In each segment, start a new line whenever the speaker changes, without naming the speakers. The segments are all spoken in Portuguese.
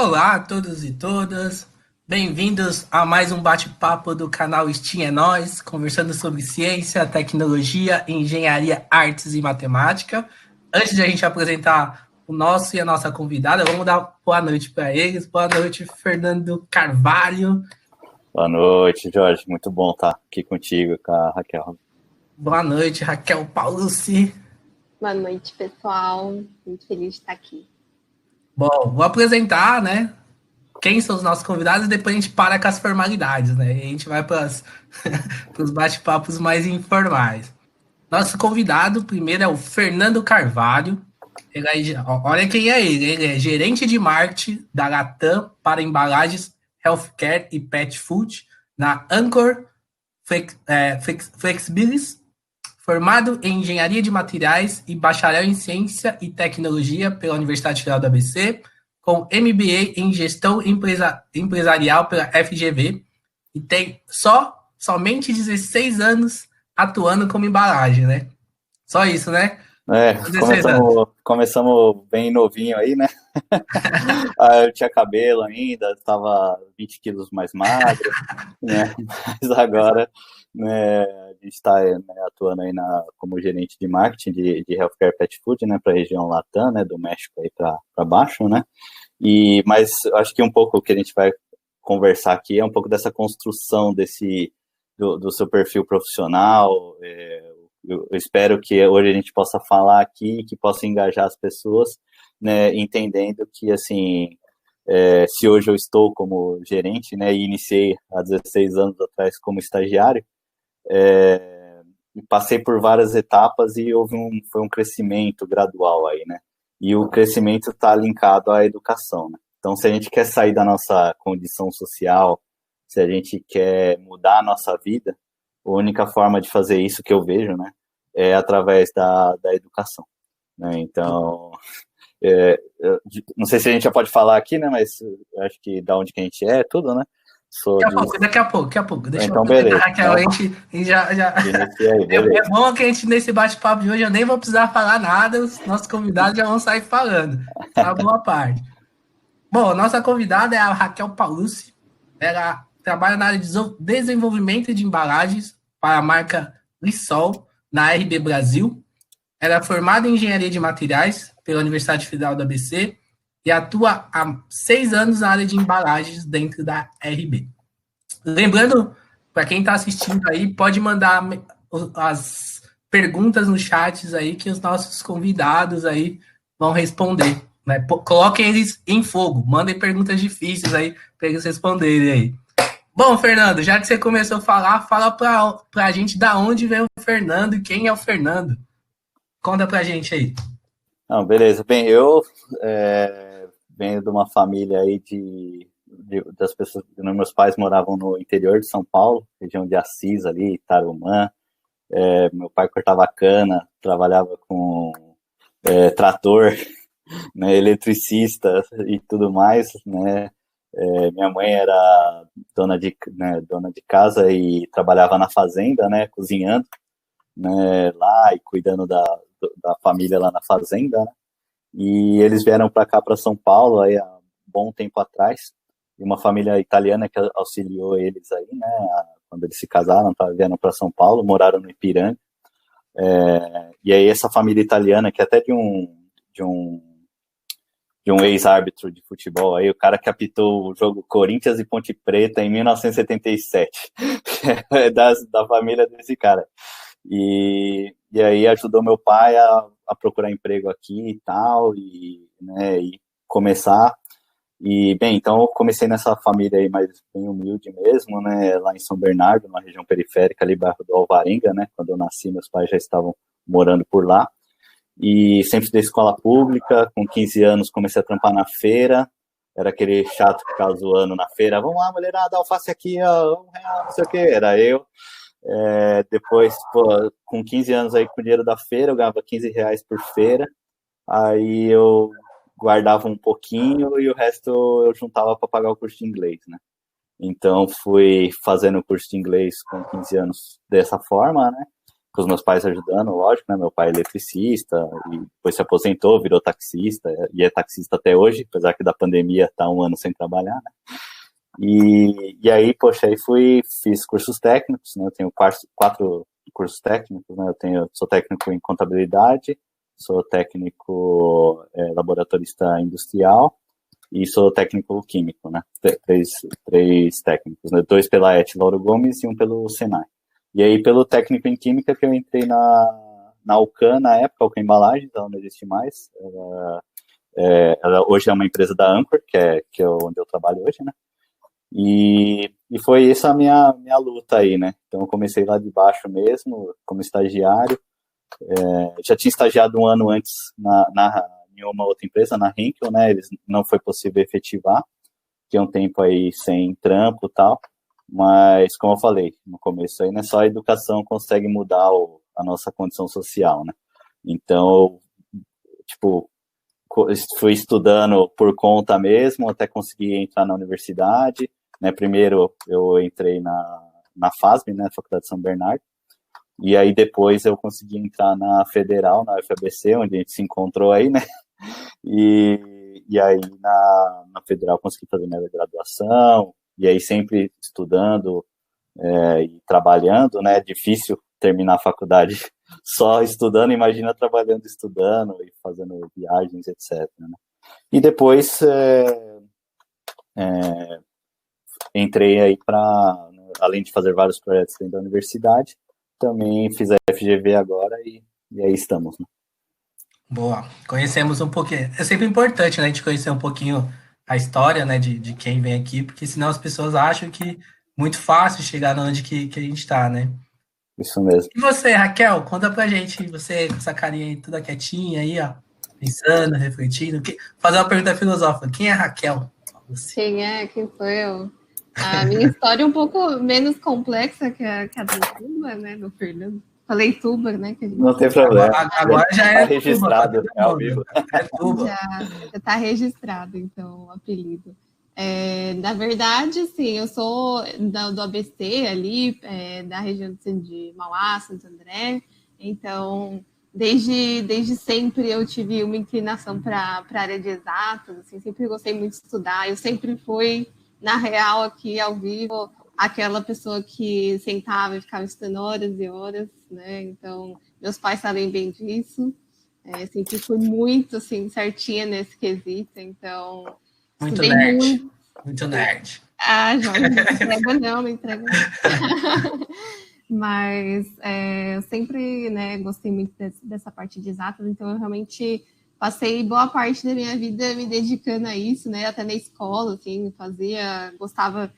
Olá a todos e todas, bem-vindos a mais um bate-papo do canal Steam é Nós, conversando sobre ciência, tecnologia, engenharia, artes e matemática. Antes de a gente apresentar o nosso e a nossa convidada, vamos dar boa noite para eles. Boa noite, Fernando Carvalho.
Boa noite, Jorge. Muito bom estar aqui contigo, com a Raquel.
Boa noite, Raquel Paulucci.
Boa noite, pessoal. Muito feliz de estar aqui.
Bom, vou apresentar, né? Quem são os nossos convidados e depois a gente para com as formalidades, né? E a gente vai para os bate-papos mais informais. Nosso convidado primeiro é o Fernando Carvalho. Olha quem é ele. Ele é gerente de marketing da Latam para embalagens, healthcare e pet food na Anchor Flexibilis. Formado em engenharia de materiais e bacharel em ciência e tecnologia pela Universidade Federal do ABC, com MBA em gestão empresarial pela FGV, e tem somente 16 anos atuando como embalagem, né? Só isso, né?
Começamos bem novinho aí, né? Eu tinha cabelo ainda, estava 20 quilos mais magro, né? Mas agora, né, a gente está atuando aí como gerente de marketing de healthcare pet food, né, para a região Latam, né, do México aí para baixo, né? Mas acho que um pouco o que a gente vai conversar aqui é um pouco dessa construção do seu perfil profissional. Eu espero que hoje a gente possa falar aqui, que possa engajar as pessoas, né, entendendo que, assim, se hoje eu estou como gerente, né, e iniciei há 16 anos atrás como estagiário, passei por várias etapas e foi um crescimento gradual aí, né, e o crescimento está linkado à educação, né? Então, se a gente quer sair da nossa condição social, se a gente quer mudar a nossa vida, a única forma de fazer isso que eu vejo, né, é através da educação, né? Então, não sei se a gente já pode falar aqui, né, mas acho que da onde que a gente é, tudo, né?
Daqui a pouco. Deixa
então,
eu
beleza.
Raquel, a gente já...
Aí,
é bom que a gente, nesse bate-papo de hoje, eu nem vou precisar falar nada, os nossos convidados já vão sair falando. Uma boa parte. Bom, nossa convidada é a Raquel Paulucci. Ela trabalha na área de desenvolvimento de embalagens para a marca Lissol, na RB Brasil. Ela é formada em engenharia de materiais pela Universidade Federal do ABC e atua há 6 anos na área de embalagens dentro da RB. Lembrando, para quem está assistindo aí, pode mandar as perguntas nos chats aí que os nossos convidados aí vão responder. Né? Coloquem eles em fogo, mandem perguntas difíceis aí para eles responderem aí. Bom, Fernando, já que você começou a falar, fala para a gente da onde veio o Fernando e quem é o Fernando. Conta pra gente aí.
Não, beleza. Bem, eu venho de uma família aí das pessoas. Meus pais moravam no interior de São Paulo, região de Assis ali, Tarumã. Meu pai cortava cana, trabalhava com trator, né, eletricista e tudo mais, né? Minha mãe era dona de casa e trabalhava na fazenda, né, cozinhando, né, lá e cuidando da família lá na fazenda, né? E eles vieram para cá, para São Paulo, aí há um bom tempo atrás, e uma família italiana que auxiliou eles aí, né, quando eles se casaram, vieram para São Paulo, moraram no Ipiranga, e aí essa família italiana, que é até de um ex-árbitro de futebol, aí o cara que apitou o jogo Corinthians e Ponte Preta em 1977, da família desse cara. E aí ajudou meu pai a procurar emprego aqui e tal, né, e começar. E, bem, então eu comecei nessa família aí mais bem humilde mesmo, né, lá em São Bernardo, numa região periférica ali, bairro do Alvarenga, né, quando eu nasci, meus pais já estavam morando por lá. E sempre estudei escola pública, com 15 anos comecei a trampar na feira, era aquele chato que ficava zoando na feira, vamos lá, mulherada, alface aqui, ó, R$1, não sei o que, era eu. Depois, com 15 anos aí com o dinheiro da feira, eu ganhava R$15 por feira, aí eu guardava um pouquinho e o resto eu juntava para pagar o curso de inglês, né? Então fui fazendo o curso de inglês com 15 anos dessa forma, né? com os meus pais ajudando, lógico, né? Meu pai é eletricista, e depois se aposentou, virou taxista, e é taxista até hoje, apesar que da pandemia tá 1 ano sem trabalhar, né? E aí, poxa, aí fiz cursos técnicos, né? Eu tenho 4 cursos técnicos, né? Sou técnico em contabilidade, sou técnico laboratorista industrial e sou técnico químico, né? Três técnicos, né? 2 pela ET Lauro Gomes e 1 pelo Senai. E aí, pelo técnico em química, que eu entrei na Alcan, na época, Alcan Embalagens, ela não existe mais. Ela hoje é uma empresa da Anchor, que é onde eu trabalho hoje, né? E foi essa a minha luta aí, né? Então, eu comecei lá de baixo mesmo, como estagiário. Já tinha estagiado 1 ano antes em uma outra empresa, na Henkel, né? Não foi possível efetivar. Tinha um tempo aí sem trampo e tal. Mas, como eu falei no começo aí, né? Só a educação consegue mudar a nossa condição social, né? Então, tipo, fui estudando por conta mesmo, até conseguir entrar na universidade, né? Primeiro eu entrei na FASB, né? Faculdade de São Bernardo, e aí depois eu consegui entrar na Federal, na UFABC, onde a gente se encontrou aí, né? E aí na Federal consegui fazer minha graduação, e aí sempre estudando e trabalhando, né? É difícil terminar a faculdade só estudando, imagina trabalhando, estudando e fazendo viagens, etc. Né? E depois entrei aí para, além de fazer vários projetos dentro da universidade, também fiz a FGV agora e aí estamos. Né?
Boa, conhecemos um pouquinho. É sempre importante, né, a gente conhecer um pouquinho a história, né, de quem vem aqui, porque senão as pessoas acham que é muito fácil chegar onde que a gente está, né?
Isso mesmo.
E você, Raquel, conta pra gente, você com essa carinha aí toda quietinha aí, ó, pensando, refletindo. Fazer uma pergunta filosófica, quem é Raquel?
Quem sou eu? A minha história é um pouco menos complexa que a do Tuba, né, do Fernando. Falei Tuba, né? Que
Não tem problema.
Agora já é
registrado,
Tuba,
é ao vivo.
É Tuba.
Já está registrado, então, o apelido. Na verdade, sim, eu sou do ABC ali, da região de Mauá, Santo André, então desde sempre eu tive uma inclinação para a área de exatas, assim, sempre gostei muito de estudar, eu sempre fui, na real, aqui ao vivo, aquela pessoa que sentava e ficava estudando horas e horas, né? Então, meus pais sabem bem disso. Sempre fui muito, assim, certinha nesse quesito, então
muito
estudei
nerd.
muito.
Muito nerd.
Ah, Jorge, não entrega não. Mas eu sempre, né, gostei muito dessa parte de exatas, então eu realmente passei boa parte da minha vida me dedicando a isso, né, até na escola, assim, gostava,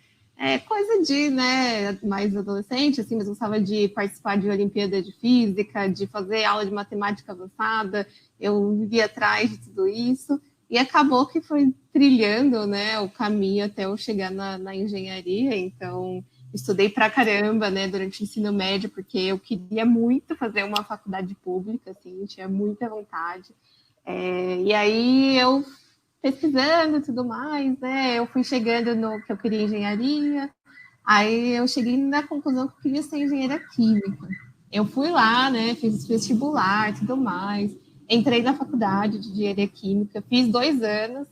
coisa de, né, mais adolescente, assim, mas gostava de participar de Olimpíada de Física, de fazer aula de matemática avançada, eu vivia atrás de tudo isso, e acabou que foi trilhando, né, o caminho até eu chegar na engenharia, então estudei pra caramba, né, durante o ensino médio, porque eu queria muito fazer uma faculdade pública, assim, tinha muita vontade. E aí eu pesquisando e tudo mais, né, eu fui chegando no que eu queria engenharia, aí eu cheguei na conclusão que eu queria ser engenheira química. Eu fui lá, né, fiz vestibular e tudo mais, entrei na faculdade de engenharia química, fiz 2 anos,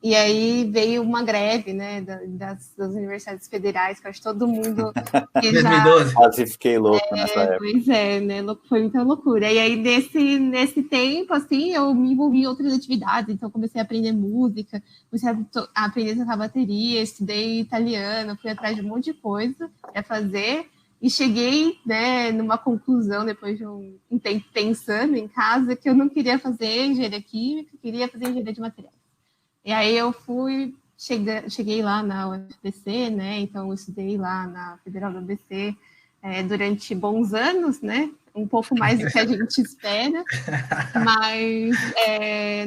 e aí veio uma greve, né, das universidades federais, que eu acho que todo mundo que já...
2012.
Quase fiquei louco nessa época.
Pois é, né, foi muita loucura. E aí, nesse tempo, assim, eu me envolvi em outras atividades, então comecei a aprender música, comecei a aprender a tocar bateria, estudei italiano, fui atrás de um monte de coisa para fazer, e cheguei, né, numa conclusão, depois de um tempo pensando em casa, que eu não queria fazer engenharia química, queria fazer engenharia de materiais. E aí eu cheguei lá na UFBC, né? Então eu estudei lá na Federal da UFBC durante bons anos, né? Um pouco mais do que a gente espera. Mas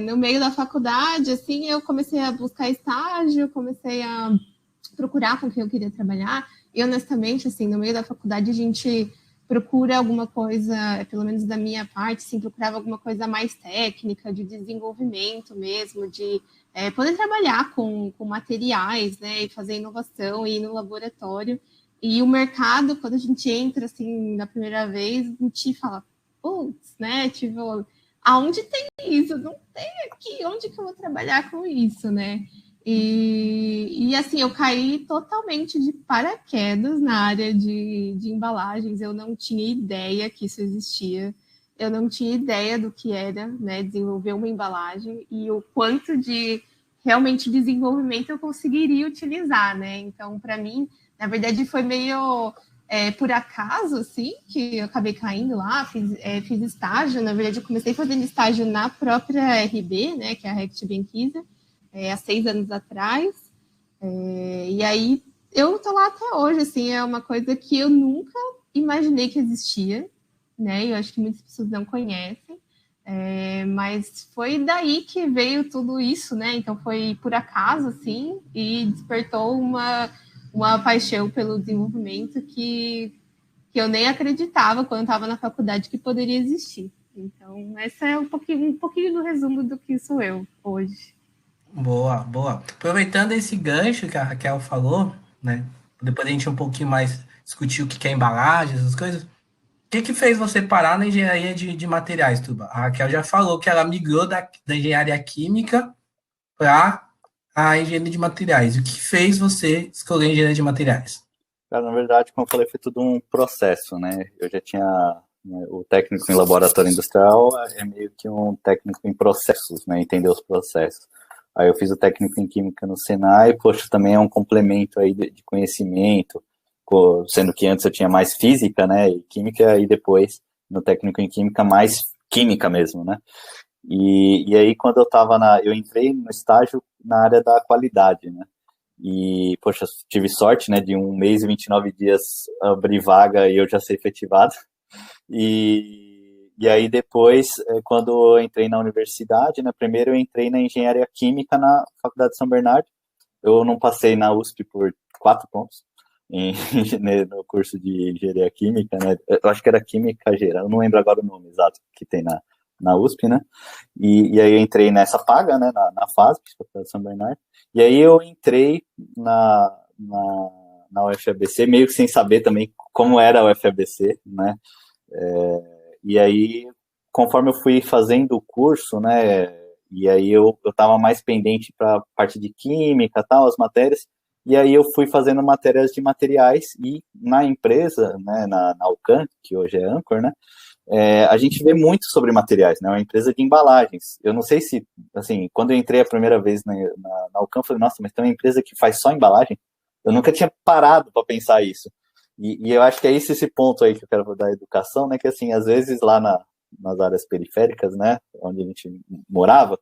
no meio da faculdade, assim, eu comecei a buscar estágio, comecei a procurar com quem eu queria trabalhar. E honestamente, assim, no meio da faculdade a gente procura alguma coisa, pelo menos da minha parte, assim, procurava alguma coisa mais técnica, de desenvolvimento mesmo, de poder trabalhar com materiais, né, e fazer inovação e ir no laboratório. E o mercado, quando a gente entra, assim, na primeira vez, a gente fala, putz, né, tipo, aonde tem isso? Não tem aqui, onde que eu vou trabalhar com isso, né? E assim, eu caí totalmente de paraquedas na área de embalagens, eu não tinha ideia que isso existia, eu não tinha ideia do que era, né, desenvolver uma embalagem e o quanto de realmente desenvolvimento eu conseguiria utilizar, né? Então, para mim, na verdade, foi meio por acaso, assim, que eu acabei caindo lá, fiz estágio, na verdade, eu comecei fazendo estágio na própria RB, né, que é a Reckitt Benckiser, há 6 anos atrás, e aí eu tô lá até hoje, assim, é uma coisa que eu nunca imaginei que existia, né, eu acho que muitas pessoas não conhecem, mas foi daí que veio tudo isso, né, então foi por acaso, assim, e despertou uma paixão pelo desenvolvimento que eu nem acreditava quando estava na faculdade que poderia existir. Então, essa é um pouquinho do resumo do que sou eu hoje.
Boa, boa. Aproveitando esse gancho que a Raquel falou, né? Depois a gente um pouquinho mais discutir o que é embalagem, essas coisas. O que fez você parar na engenharia de materiais, Tuba? A Raquel já falou que ela migrou da engenharia química para a engenharia de materiais. O que fez você escolher engenharia de materiais?
Cara, na verdade, como eu falei, foi tudo um processo, né? Eu já tinha, né, o técnico em laboratório industrial é meio que um técnico em processos, né? Entender os processos. Aí eu fiz o técnico em química no Senai, poxa, também é um complemento aí de conhecimento, sendo que antes eu tinha mais física, né? E química, e depois no técnico em química mais química mesmo, né? E aí quando eu entrei no estágio na área da qualidade, né? E, poxa, tive sorte, né, de 1 mês e 29 dias abrir vaga e eu já ser efetivado. E aí depois, quando eu entrei na universidade, né, primeiro eu entrei na engenharia química na Faculdade de São Bernardo. Eu não passei na USP por 4 pontos no curso de engenharia química, né? Eu acho que era química geral, eu não lembro agora o nome exato que tem na USP, né? E aí eu entrei nessa paga, né, na FASP, Faculdade de São Bernardo. E aí eu entrei na UFABC, meio que sem saber também como era a UFABC, né? E aí, conforme eu fui fazendo o curso, né, e aí eu estava mais pendente para a parte de química, tal, as matérias, e aí eu fui fazendo matérias de materiais, e na empresa, né, na Alcan, que hoje é Anchor, né, a gente vê muito sobre materiais, né, uma empresa de embalagens. Eu não sei se, assim, quando eu entrei a primeira vez na Alcan, eu falei, nossa, mas tem uma empresa que faz só embalagem? Eu nunca tinha parado para pensar isso. E eu acho que é esse ponto aí que eu quero dar educação, né, que assim, às vezes lá nas áreas periféricas, né, onde a gente morava,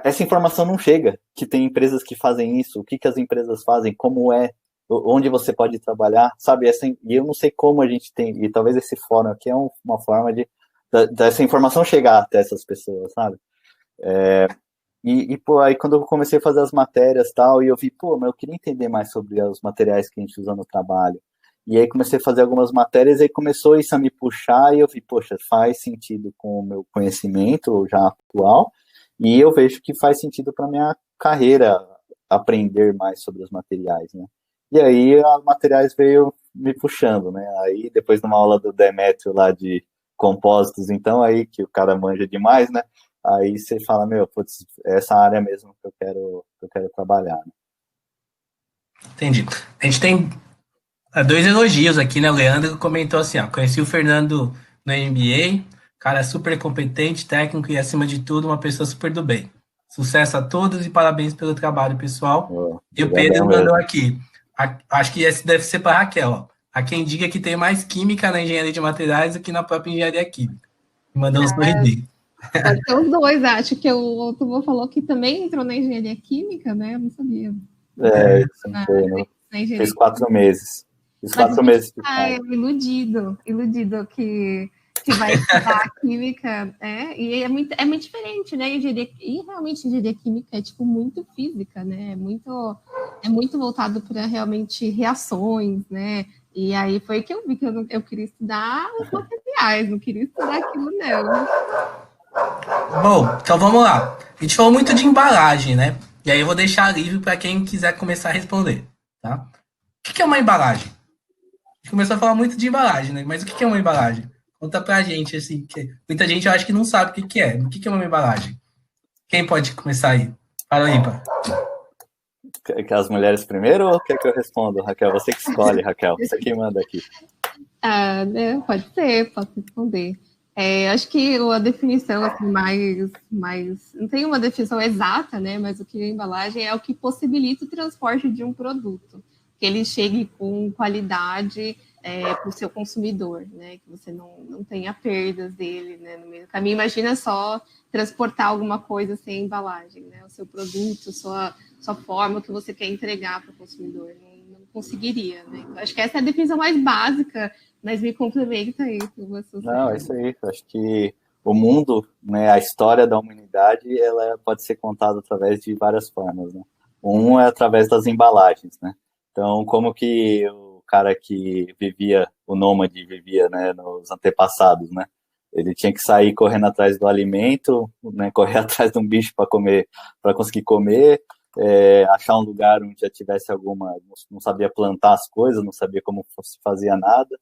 essa informação não chega, que tem empresas que fazem isso, o que as empresas fazem, como onde você pode trabalhar, sabe, e eu não sei como a gente tem, e talvez esse fórum aqui é uma forma dessa informação chegar até essas pessoas, sabe? Pô, aí quando eu comecei a fazer as matérias e tal, e eu vi, pô, mas eu queria entender mais sobre os materiais que a gente usa no trabalho. E aí comecei a fazer algumas matérias, e aí começou isso a me puxar, e eu vi, poxa, faz sentido com o meu conhecimento já atual, e eu vejo que faz sentido para minha carreira aprender mais sobre os materiais, né? E aí os materiais veio me puxando, né? Aí depois de uma aula do Demétrio lá de compósitos, então aí que o cara manja demais, né? Aí você fala, meu, putz, é essa área mesmo que eu quero trabalhar, né?
Entendi. A gente tem 2 elogios aqui, né? O Leandro comentou assim, ó, conheci o Fernando no MBA, cara super competente, técnico e, acima de tudo, uma pessoa super do bem. Sucesso a todos e parabéns pelo trabalho, pessoal. E o Pedro mandou aqui, acho que esse deve ser para Raquel, ó. Há quem diga que tem mais química na engenharia de materiais do que na própria engenharia química. Mandou um sorrisinho.
Pode ser os dois, acho que o Tubo falou que também entrou na engenharia química, né? Eu não sabia.
Isso não foi, né? Fez 4 meses. Fiz 4 meses.
Iludido que vai estudar química, e é muito diferente, né? E realmente engenharia química é tipo muito física, né? É muito voltado para realmente reações, né? E aí foi que eu vi que eu queria estudar os materiais, não queria estudar aquilo, não.
Bom, então vamos lá. A gente falou muito de embalagem, né? E aí eu vou deixar livre para quem quiser começar a responder, tá? O que é uma embalagem? começou a falar muito de embalagem, né? Mas o que é uma embalagem? Conta pra gente, assim, que muita gente eu acho que não sabe o que é. O que é uma embalagem? Quem pode começar aí? Fala aí, pá.
Quer as mulheres primeiro ou quer que eu responda, Raquel? Você que escolhe, Raquel. Você que manda aqui.
Né, pode ser, posso responder. Acho que a definição assim, mais. Não tem uma definição exata, né? Mas o que a embalagem é o que possibilita o transporte de um produto, que ele chegue com qualidade para o seu consumidor, né? Que você não tenha perdas dele, né, no meio do caminho. Imagina só transportar alguma coisa sem embalagem, né? O seu produto, sua forma que você quer entregar para o consumidor. Não conseguiria, né? Então, acho que essa é a definição mais básica, mas me complementa aí com você.
Não, é isso aí. Acho que o mundo, né, a história da humanidade, ela pode ser contada através de várias formas, né? Um é através das embalagens, né? Então, como que o cara que vivia, o nômade vivia, né, nos antepassados, né? Ele tinha que sair correndo atrás do alimento, né, correr atrás de um bicho para comer, para conseguir comer, achar um lugar onde já tivesse não sabia plantar as coisas, não sabia como se fazia nada,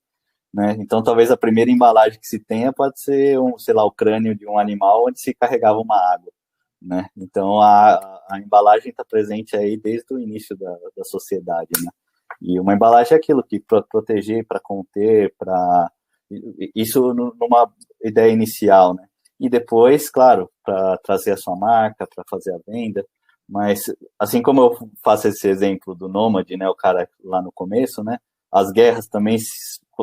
né? Então, talvez a primeira embalagem que se tenha pode ser sei lá, o crânio de um animal onde se carregava uma água, né? Então, a embalagem está presente aí desde o início da sociedade, né? E uma embalagem é aquilo que para proteger, para conter, para isso numa ideia inicial, né? E depois, claro, para trazer a sua marca, para fazer a venda. Mas assim como eu faço esse exemplo do nômade, né, o cara lá no começo, né? As guerras também,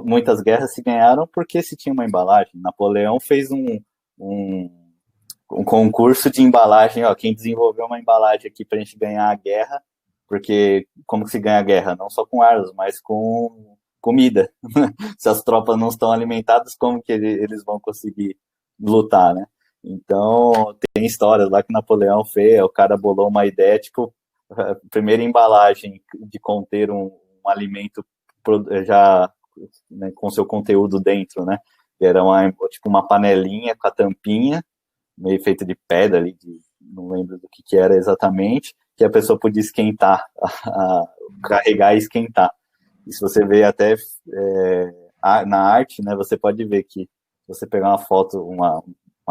muitas guerras se ganharam porque se tinha uma embalagem. Napoleão fez um, um concurso de embalagem, ó, quem desenvolveu uma embalagem aqui para a gente ganhar a guerra, porque como que se ganha a guerra? Não só com armas, mas com comida. Se as tropas não estão alimentadas, como que eles vão conseguir lutar, né? Então, tem histórias lá que Napoleão fez, o cara bolou uma ideia, tipo, a primeira embalagem de conter um alimento já, né, com seu conteúdo dentro, né? Era tipo uma panelinha com a tampinha, meio feita de pedra ali, não lembro do que era exatamente, que a pessoa podia esquentar, carregar e esquentar. E se você vê até na arte, né, você pode ver que se você pegar uma foto, uma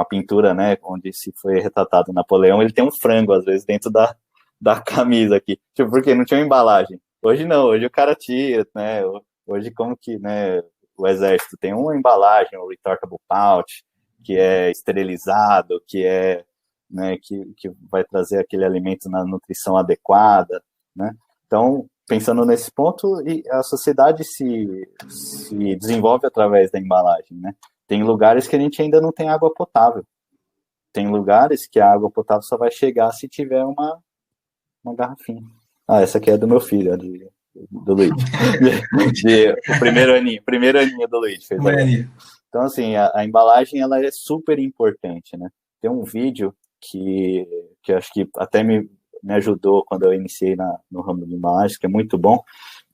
pintura, né, onde se foi retratado Napoleão, ele tem um frango, às vezes, dentro da camisa aqui. Tipo, porque não tinha uma embalagem. Hoje não, hoje o cara tira, né, hoje como que, né, o exército tem uma embalagem, o retortable pouch, que é esterilizado, que é, né, que vai trazer aquele alimento na nutrição adequada, né? Então, pensando nesse ponto, a sociedade se desenvolve através da embalagem, né? Tem lugares que a gente ainda não tem água potável. Tem lugares que a água potável só vai chegar se tiver uma garrafinha. Ah, essa aqui é do meu filho, do Luiz. O primeiro aninho do Luiz. Então, assim, a embalagem, ela é super importante, né? Tem um vídeo que acho que até me ajudou quando eu iniciei no ramo de embalagem, que é muito bom,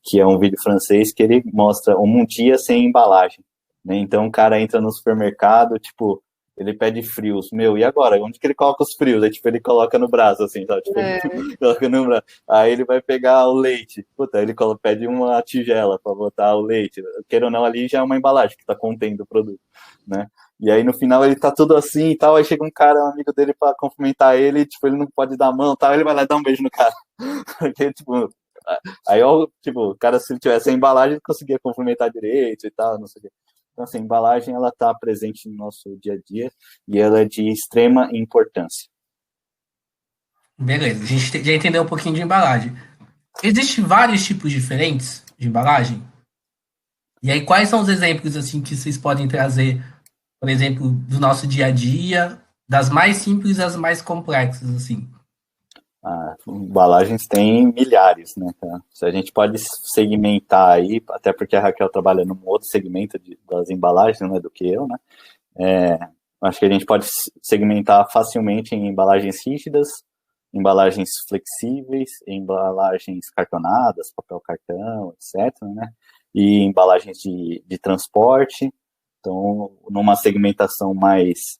que é um vídeo francês que ele mostra um dia sem embalagem, né? Então, o cara entra no supermercado, tipo, ele pede frios. Meu, e agora? Onde que ele coloca os frios? Aí, tipo, ele coloca no braço, assim, sabe? Tipo, ele coloca no braço. Aí ele vai pegar o leite. Puta, ele pede uma tigela para botar o leite. Queira ou não, ali já é uma embalagem que tá contendo o produto, né? E aí, no final, ele tá tudo assim e tal. Aí chega um cara, um amigo dele, para cumprimentar ele. E, tipo, ele não pode dar a mão e tal. Ele vai lá e dá um beijo no cara. Porque, tipo... Aí, tipo, o cara, se ele tivesse a embalagem, ele conseguia cumprimentar direito e tal, não sei o quê. Então, assim, a embalagem, ela está presente no nosso dia a dia e ela é de extrema importância.
Beleza, a gente já entendeu um pouquinho de embalagem. Existem vários tipos diferentes de embalagem? E aí, quais são os exemplos, assim, que vocês podem trazer, por exemplo, do nosso dia a dia, das mais simples às mais complexas, assim?
Embalagens tem milhares, né? A gente pode segmentar aí, até porque a Raquel trabalha num outro segmento das embalagens, né, do que eu, né? Acho que a gente pode segmentar facilmente em embalagens rígidas, embalagens flexíveis, embalagens cartonadas, papel cartão, etc., né? E embalagens de transporte. Então, numa segmentação mais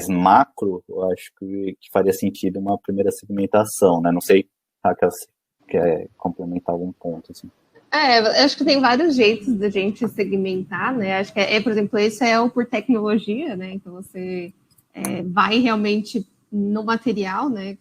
macro, eu acho que faria sentido uma primeira segmentação, né? Não sei, Raquel, se quer complementar algum ponto, assim.
Eu acho que tem vários jeitos da gente segmentar, né? Acho que por exemplo, esse é o por tecnologia, né? Então você vai realmente no material, né?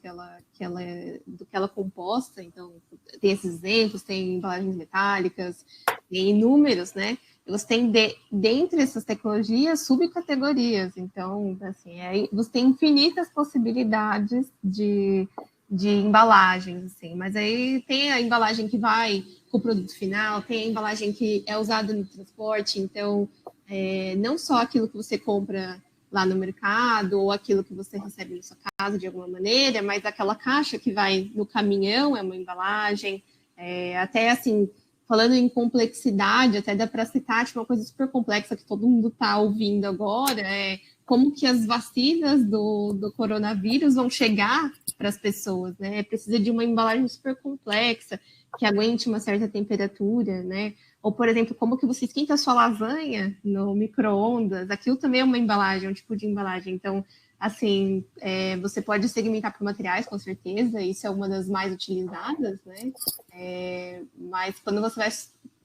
Do que ela é composta. Então tem esses exemplos, tem embalagens metálicas, tem inúmeros, né? E você tem dentre essas tecnologias subcategorias. Então, assim, você tem infinitas possibilidades de embalagens, assim. Mas aí tem a embalagem que vai com o produto final, tem a embalagem que é usada no transporte, então não só aquilo que você compra lá no mercado ou aquilo que você recebe na sua casa de alguma maneira, mas aquela caixa que vai no caminhão é uma embalagem, até assim, falando em complexidade, até dá para citar tipo, uma coisa super complexa que todo mundo está ouvindo agora, como que as vacinas do coronavírus vão chegar para as pessoas, né? Precisa de uma embalagem super complexa, que aguente uma certa temperatura, né? Ou, por exemplo, como que você esquenta a sua lasanha no micro-ondas, aquilo também é uma embalagem, é um tipo de embalagem. Então, assim, você pode segmentar por materiais, com certeza, isso é uma das mais utilizadas, né? Mas quando você vai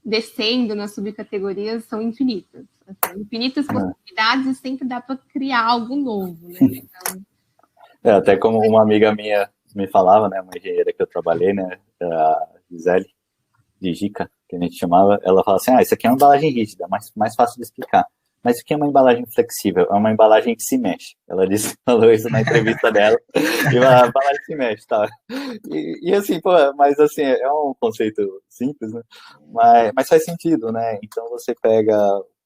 descendo nas subcategorias, são infinitas. Assim, infinitas possibilidades e sempre dá para criar algo novo, né? Então...
até como uma amiga minha me falava, né, uma engenheira que eu trabalhei, né, a Gisele, de Gica, que a gente chamava, ela fala assim, isso aqui é uma embalagem rígida, mais fácil de explicar. Mas isso aqui é uma embalagem flexível, é uma embalagem que se mexe. Ela falou isso na entrevista dela, e a embalagem se mexe, tá? E assim, mas assim, é um conceito simples, né? Mas faz sentido, né? Então você pega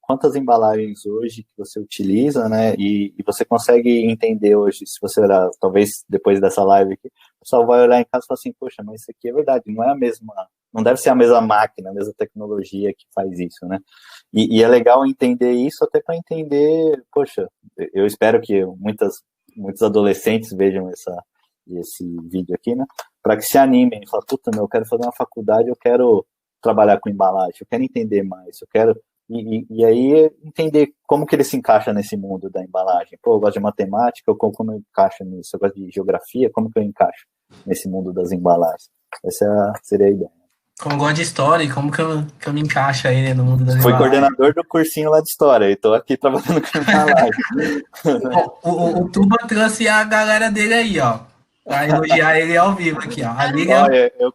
quantas embalagens hoje que você utiliza, né? E você consegue entender hoje, se você olhar, talvez depois dessa live aqui, o pessoal vai olhar em casa e falar assim, poxa, mas isso aqui é verdade, não é a mesma, não deve ser a mesma máquina, a mesma tecnologia que faz isso, né? E é legal entender isso até para entender, poxa, eu espero que muitos adolescentes vejam esse vídeo aqui, né? Para que se animem e falem, puta, eu quero fazer uma faculdade, eu quero trabalhar com embalagem, eu quero entender mais, eu quero... E aí entender como que ele se encaixa nesse mundo da embalagem. Pô, eu gosto de matemática, como eu encaixo nisso? Eu gosto de geografia, como que eu encaixo nesse mundo das embalagens? Essa seria a ideia.
Como gosto de história, e como que eu me encaixo aí, né, no mundo das
Fui
embalagens.
coordenador do cursinho lá de história e tô aqui trabalhando com embalagem.
O Tuba trouxe a galera dele aí, ó, pra elogiar ele ao vivo aqui, ó. A Liga,
olha, eu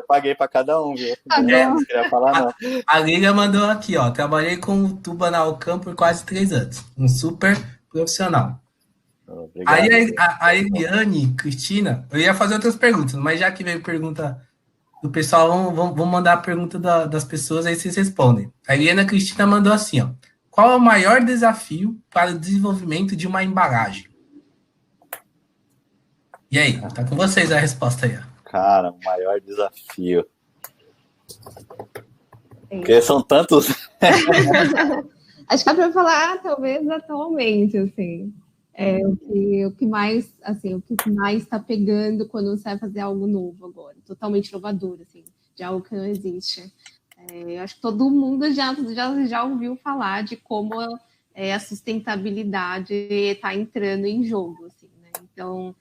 paguei pra cada um, viu? Não queria falar, não.
A Liga mandou aqui, ó. Trabalhei com o Tuba na Alcam por quase 3 anos. Um super profissional.
Obrigado.
Aí a Eliane, Cristina, eu ia fazer outras perguntas, mas já que veio pergunta do pessoal, vamos mandar a pergunta das pessoas, aí vocês respondem. A Eliana Cristina mandou assim, ó. Qual é o maior desafio para o desenvolvimento de uma embalagem? E aí, tá com vocês a resposta aí, ó.
Cara, o maior desafio. Porque são tantos.
Acho que dá para falar, talvez, atualmente, assim. O que mais está pegando quando você vai fazer algo novo agora, totalmente inovador, assim, de algo que não existe. Eu acho que todo mundo já ouviu falar de como a sustentabilidade está entrando em jogo, assim, né? Então,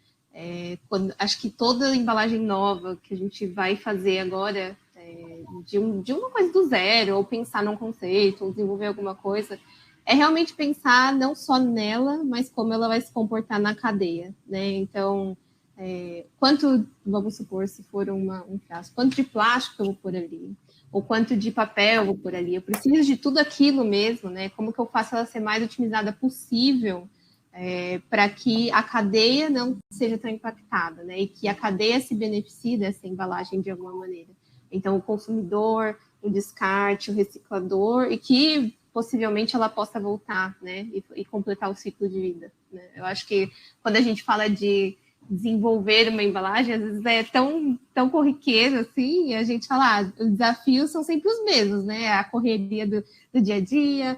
acho que toda embalagem nova que a gente vai fazer agora, de uma coisa do zero, ou pensar num conceito, ou desenvolver alguma coisa, é realmente pensar não só nela, mas como ela vai se comportar na cadeia, né? Então, vamos supor, se for um caso, quanto de plástico eu vou pôr ali? Ou quanto de papel eu vou pôr ali? Eu preciso de tudo aquilo mesmo, né? Como que eu faço ela ser mais otimizada possível para que a cadeia não seja tão impactada, né? E que a cadeia se beneficie dessa embalagem de alguma maneira. Então, o consumidor, o descarte, o reciclador, e que possivelmente ela possa voltar, né, e completar o ciclo de vida, né? Eu acho que quando a gente fala de desenvolver uma embalagem, às vezes é tão corriqueiro assim, e a gente fala, os desafios são sempre os mesmos, né? A correria do dia a dia,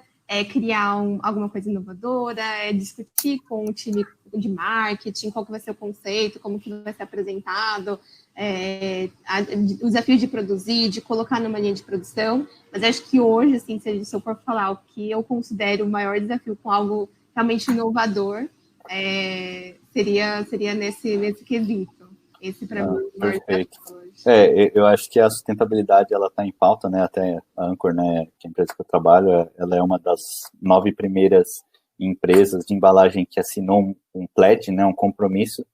criar alguma coisa inovadora, discutir com o time de marketing, qual que vai ser o conceito, como que vai ser apresentado, o desafio de produzir, de colocar numa linha de produção. Mas acho que hoje, assim, se eu for falar o que eu considero o maior desafio com algo realmente inovador, seria nesse quesito. Esse para mim é o maior desafio hoje.
Eu acho que a sustentabilidade, ela está em pauta, né? Até a Anchor, né, que é a empresa que eu trabalho, ela é uma das 9 primeiras empresas de embalagem que assinou um pledge, né, um compromisso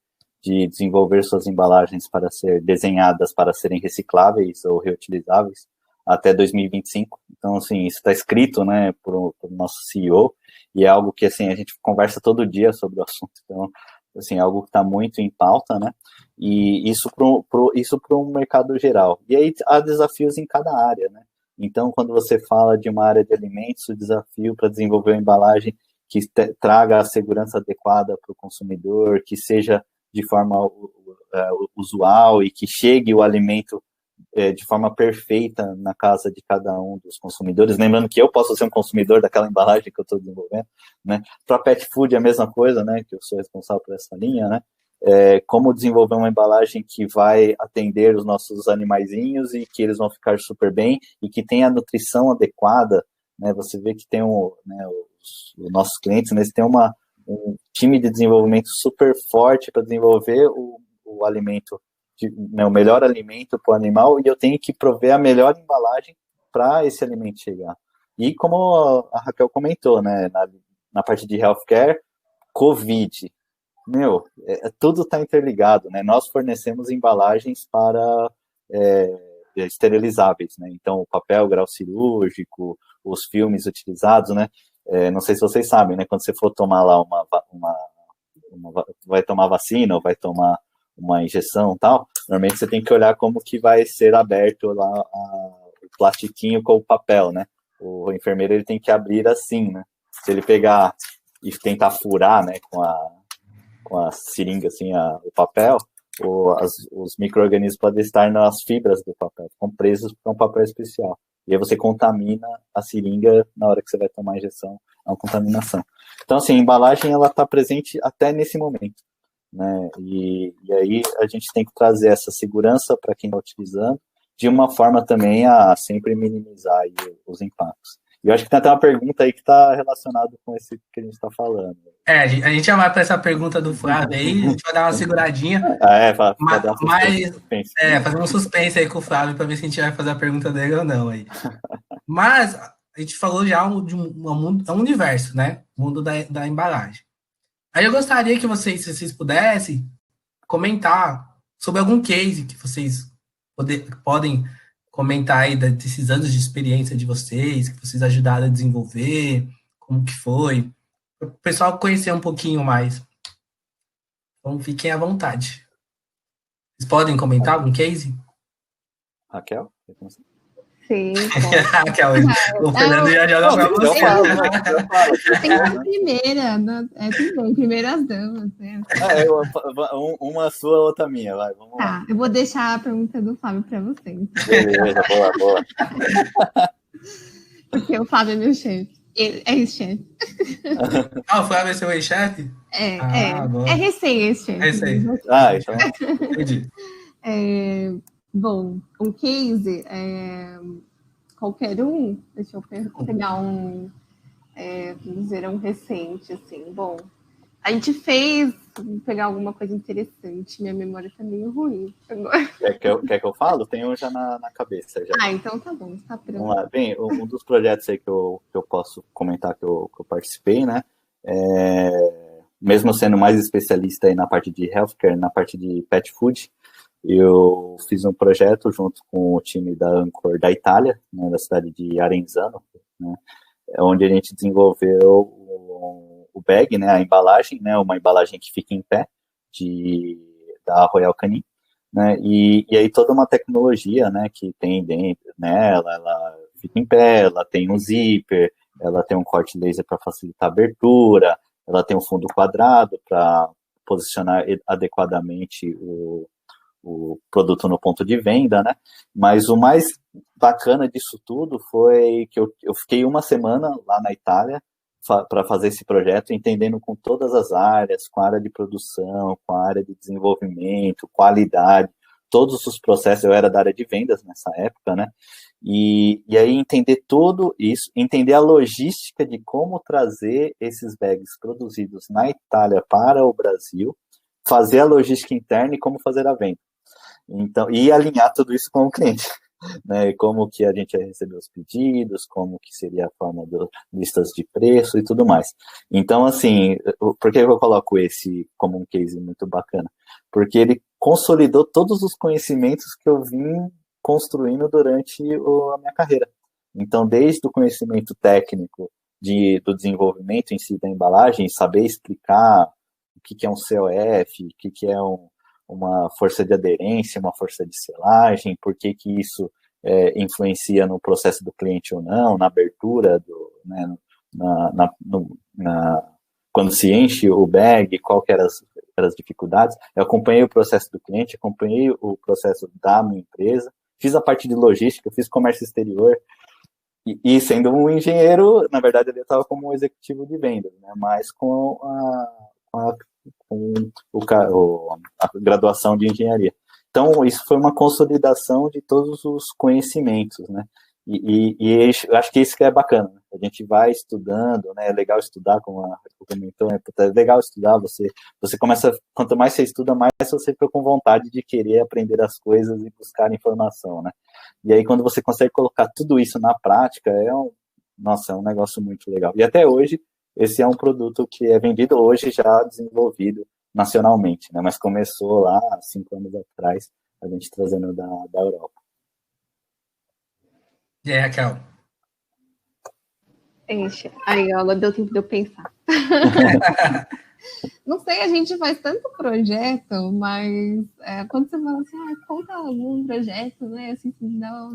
de desenvolver suas embalagens para ser desenhadas para serem recicláveis ou reutilizáveis até 2025. Então, assim, isso está escrito, né, por o nosso CEO, e é algo que, assim, a gente conversa todo dia sobre o assunto. Então, assim, é algo que está muito em pauta, né, e isso para o mercado geral. E aí há desafios em cada área, né. Então, quando você fala de uma área de alimentos, o desafio para desenvolver uma embalagem que traga a segurança adequada para o consumidor, que seja de forma usual e que chegue o alimento de forma perfeita na casa de cada um dos consumidores. Lembrando que eu posso ser um consumidor daquela embalagem que eu estou desenvolvendo, né? Para pet food é a mesma coisa, né? Que eu sou responsável por essa linha, né? Como desenvolver uma embalagem que vai atender os nossos animaizinhos e que eles vão ficar super bem e que tenha a nutrição adequada, né? Você vê que tem os nossos clientes, né, eles têm um time de desenvolvimento super forte para desenvolver o alimento, né, o melhor alimento para o animal, e eu tenho que prover a melhor embalagem para esse alimento chegar. E como a Raquel comentou, né, na parte de healthcare, Covid, tudo está interligado, né? Nós fornecemos embalagens para esterilizáveis, né? Então, o papel, grau cirúrgico, os filmes utilizados, né? Não sei se vocês sabem, né? Quando você for tomar lá vai tomar vacina ou vai tomar uma injeção e tal, normalmente você tem que olhar como que vai ser aberto lá o plastiquinho com o papel, né? O enfermeiro, ele tem que abrir assim, né? Se ele pegar e tentar furar, né, com a seringa, assim, o papel, os micro-organismos podem estar nas fibras do papel, ficam presos para um papel especial. E aí você contamina a seringa na hora que você vai tomar a injeção, é uma contaminação. Então, assim, a embalagem, ela está presente até nesse momento, né? E aí a gente tem que trazer essa segurança para quem está utilizando, de uma forma também a sempre minimizar aí os impactos. E eu acho que tem até uma pergunta aí que está relacionada com esse que a gente está falando.
A gente já vai para essa pergunta do Flávio aí, a gente vai dar uma seguradinha. Fazer um suspense aí com o Flávio para ver se a gente vai fazer a pergunta dele ou não aí. Mas a gente falou já de um universo, né? O mundo da embalagem. Aí eu gostaria que se vocês pudessem comentar sobre algum case que vocês podem comentar aí desses anos de experiência de vocês, que vocês ajudaram a desenvolver, como que foi, para o pessoal conhecer um pouquinho mais. Então, fiquem à vontade. Vocês podem comentar algum case?
Raquel?
Sim,
Raquel, o Fernando já joga para você.
Tem a primeira, tudo bem, primeiras damas. Né?
Uma sua, outra minha, vai, vamos lá.
Tá, eu vou deixar a pergunta do Fábio para vocês.
Beleza, boa.
Porque o Fábio é meu chefe. É ex-chefe.
O Flávio é seu ex-chefe?
É recém ex-chefe.
É recém.
Então.
Entendi.
Bom, um case, qualquer um, deixa eu pegar vamos dizer, um recente, assim. Bom, a gente vou pegar alguma coisa interessante, minha memória tá meio ruim agora.
Quer que eu falo? Tenho já na cabeça. Já.
Então tá bom, está pronto.
Vamos lá. Bem, um dos projetos aí que eu posso comentar que eu participei, né? Mesmo sendo mais especialista aí na parte de healthcare, na parte de pet food, eu fiz um projeto junto com o time da Anchor da Itália, né, da cidade de Arenzano, né, onde a gente desenvolveu o bag, né, a embalagem, né, uma embalagem que fica em pé, da Royal Canin, né, e aí toda uma tecnologia, né, que tem dentro nela, ela fica em pé, ela tem um zíper, ela tem um corte laser para facilitar a abertura, ela tem um fundo quadrado para posicionar adequadamente o produto no ponto de venda, né? Mas o mais bacana disso tudo foi que eu fiquei uma semana lá na Itália para fazer esse projeto, entendendo com todas as áreas, com a área de produção, com a área de desenvolvimento, qualidade, todos os processos. Eu era da área de vendas nessa época, né? E aí entender tudo isso, entender a logística de como trazer esses bags produzidos na Itália para o Brasil, fazer a logística interna e como fazer a venda. Então, e alinhar tudo isso com o cliente, né? Como que a gente ia receber os pedidos, como que seria a forma de listas de preço e tudo mais. Então, assim, por que eu coloco esse como um case muito bacana? Porque ele consolidou todos os conhecimentos que eu vim construindo durante a minha carreira. Então, desde o conhecimento técnico do desenvolvimento em si da embalagem, saber explicar o que é um COF, o que é uma força de aderência, uma força de selagem, por que isso influencia no processo do cliente ou não, na abertura, né, quando se enche o bag, qual que eram as dificuldades. Eu acompanhei o processo do cliente, acompanhei o processo da minha empresa, fiz a parte de logística, fiz comércio exterior, e sendo um engenheiro, na verdade, ele estava como um executivo de vendas, né, mas com a graduação de engenharia. Então, isso foi uma consolidação de todos os conhecimentos, né? E eu acho que isso que é bacana, né? A gente vai estudando, né? É legal estudar, como a Raquel comentou, né? É legal estudar, você começa, quanto mais você estuda, mais você fica com vontade de querer aprender as coisas e buscar informação, né? E aí, quando você consegue colocar tudo isso na prática, é um negócio muito legal. E até hoje, esse é um produto que é vendido hoje já desenvolvido nacionalmente, né? Mas começou lá 5 anos atrás, a gente trazendo da Europa.
E aí, Raquel?
Aí, agora deu tempo de eu pensar. Não sei, a gente faz tanto projeto, mas quando você fala assim, conta algum projeto, né? Assim,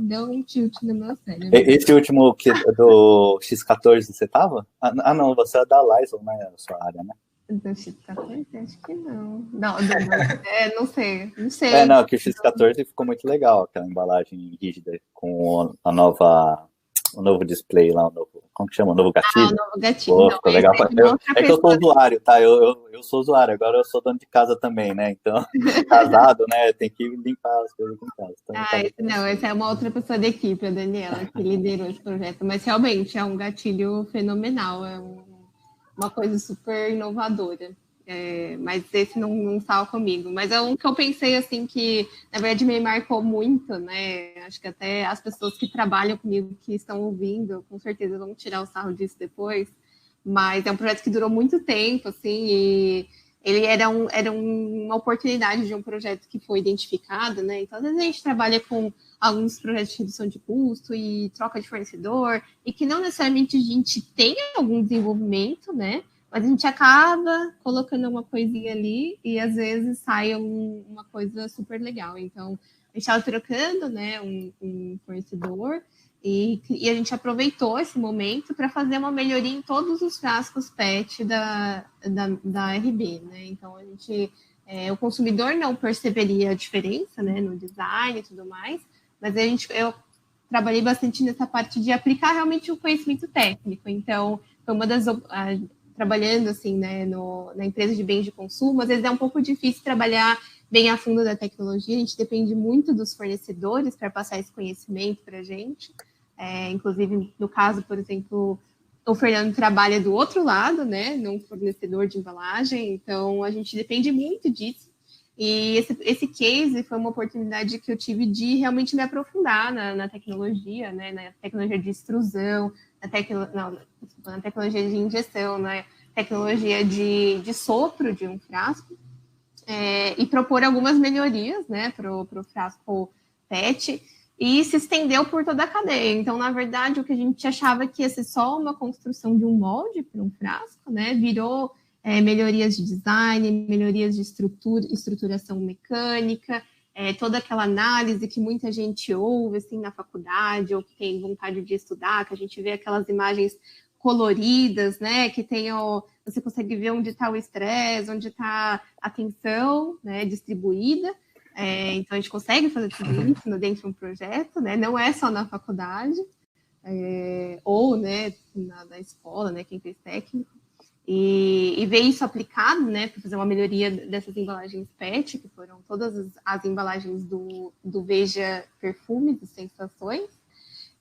deu um tilt no meu cérebro.
Esse último do X14 você tava? Não, você é da Lysol, né? A sua área, né?
Do X14? Acho que não. Não sei.
Não, que o X14 ficou muito legal, aquela embalagem rígida com o novo display lá, como que chama? O novo gatilho?
O novo gatilho.
Pô, ficou legal. É que eu sou usuário, tá? Eu sou usuário, agora eu sou dono de casa também, né? Então, casado, né? Tem que limpar as coisas em casa. Então,
essa é uma outra pessoa da equipe, a Daniela, que liderou esse projeto. Mas realmente é um gatilho fenomenal, é uma coisa super inovadora. Mas esse não estava comigo. Mas é um que eu pensei, assim, que, na verdade, me marcou muito, né? Acho que até as pessoas que trabalham comigo, que estão ouvindo, com certeza vão tirar o sarro disso depois. Mas é um projeto que durou muito tempo, assim, e ele era uma oportunidade de um projeto que foi identificado, né? Então, às vezes a gente trabalha com alguns projetos de redução de custo e troca de fornecedor, e que não necessariamente a gente tem algum desenvolvimento, né? Mas a gente acaba colocando uma coisinha ali e às vezes sai uma coisa super legal. Então, a gente estava trocando, né, um fornecedor e a gente aproveitou esse momento para fazer uma melhoria em todos os frascos PET da RB, né? Então, o consumidor não perceberia a diferença, né, no design e tudo mais, mas eu trabalhei bastante nessa parte de aplicar realmente o conhecimento técnico. Então, foi uma das trabalhando assim, né, na empresa de bens de consumo, às vezes é um pouco difícil trabalhar bem a fundo da tecnologia, a gente depende muito dos fornecedores para passar esse conhecimento para a gente. Inclusive, no caso, por exemplo, o Fernando trabalha do outro lado, né, num fornecedor de embalagem, então a gente depende muito disso. E esse case foi uma oportunidade que eu tive de realmente me aprofundar na tecnologia, né, na tecnologia de extrusão, na tecnologia de injeção, na tecnologia de sopro de um frasco, e propor algumas melhorias, né, para o frasco PET, e se estendeu por toda a cadeia. Então, na verdade, o que a gente achava que ia ser só uma construção de um molde para um frasco, né, virou melhorias de design, melhorias de estruturação mecânica, toda aquela análise que muita gente ouve assim, na faculdade, ou que tem vontade de estudar, que a gente vê aquelas imagens coloridas, né? Que você consegue ver onde está o estresse, onde está a tensão, né, distribuída. Então, a gente consegue fazer tudo isso dentro de um projeto, né? Não é só na faculdade, ou né, na escola, né, quem fez técnico. E ver isso aplicado, né, para fazer uma melhoria dessas embalagens PET, que foram todas as embalagens do Veja Perfumes e Sensações,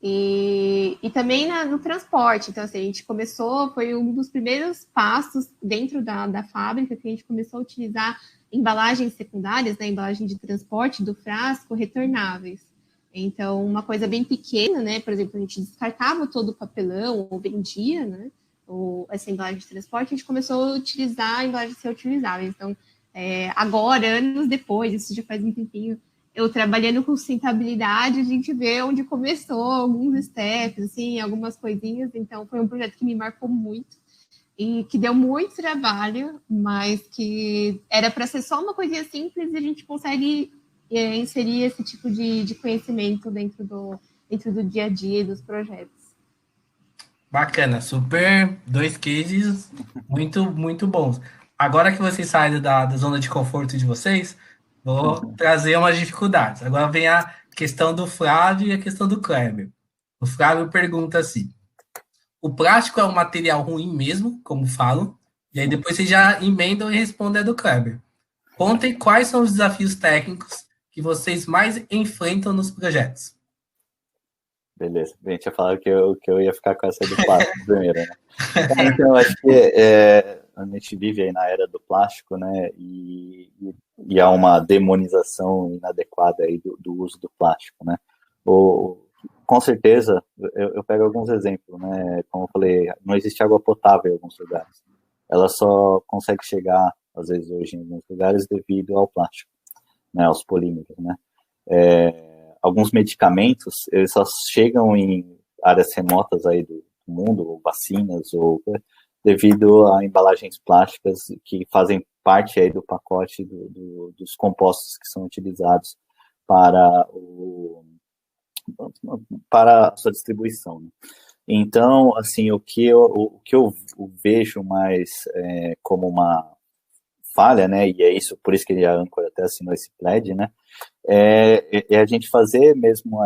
e também no transporte. Então, assim, a gente começou, foi um dos primeiros passos dentro da fábrica que a gente começou a utilizar embalagens secundárias, né, embalagem de transporte do frasco, retornáveis. Então, uma coisa bem pequena, né? Por exemplo, a gente descartava todo o papelão ou vendia, né? Ou essa embalagem de transporte, a gente começou a utilizar embalagens reutilizáveis. Então, agora, anos depois, isso já faz um tempinho, eu trabalhando com sustentabilidade, a gente vê onde começou alguns steps, assim, algumas coisinhas. Então, foi um projeto que me marcou muito e que deu muito trabalho, mas que era para ser só uma coisinha simples e a gente consegue inserir esse tipo de conhecimento dentro do dia a dia dos projetos.
Bacana, super 2 cases muito, muito bons. Agora que vocês saíram da zona de conforto de vocês, vou trazer umas dificuldades. Agora vem a questão do Flávio e a questão do Kleber. O Flávio pergunta assim: o plástico é um material ruim mesmo, como falam? E aí depois vocês já emendam e respondem a do Kleber. Contem quais são os desafios técnicos que vocês mais enfrentam nos projetos.
Beleza. A gente ia falar que eu ia ficar com essa do plástico primeiro, né? Então, acho que a gente vive aí na era do plástico, né? E há uma demonização inadequada aí do uso do plástico, né? Com certeza, eu pego alguns exemplos, né? Como eu falei, não existe água potável em alguns lugares. Ela só consegue chegar, às vezes, hoje em alguns lugares devido ao plástico, né? Aos polímeros, né? Alguns medicamentos, eles só chegam em áreas remotas aí do mundo, ou vacinas, ou devido a embalagens plásticas que fazem parte aí do pacote dos compostos que são utilizados para a sua distribuição, né? Então, assim, o que eu vejo mais como uma falha, né, e é isso, por isso que a Anchor até assinou esse pledge, né, é a gente fazer mesmo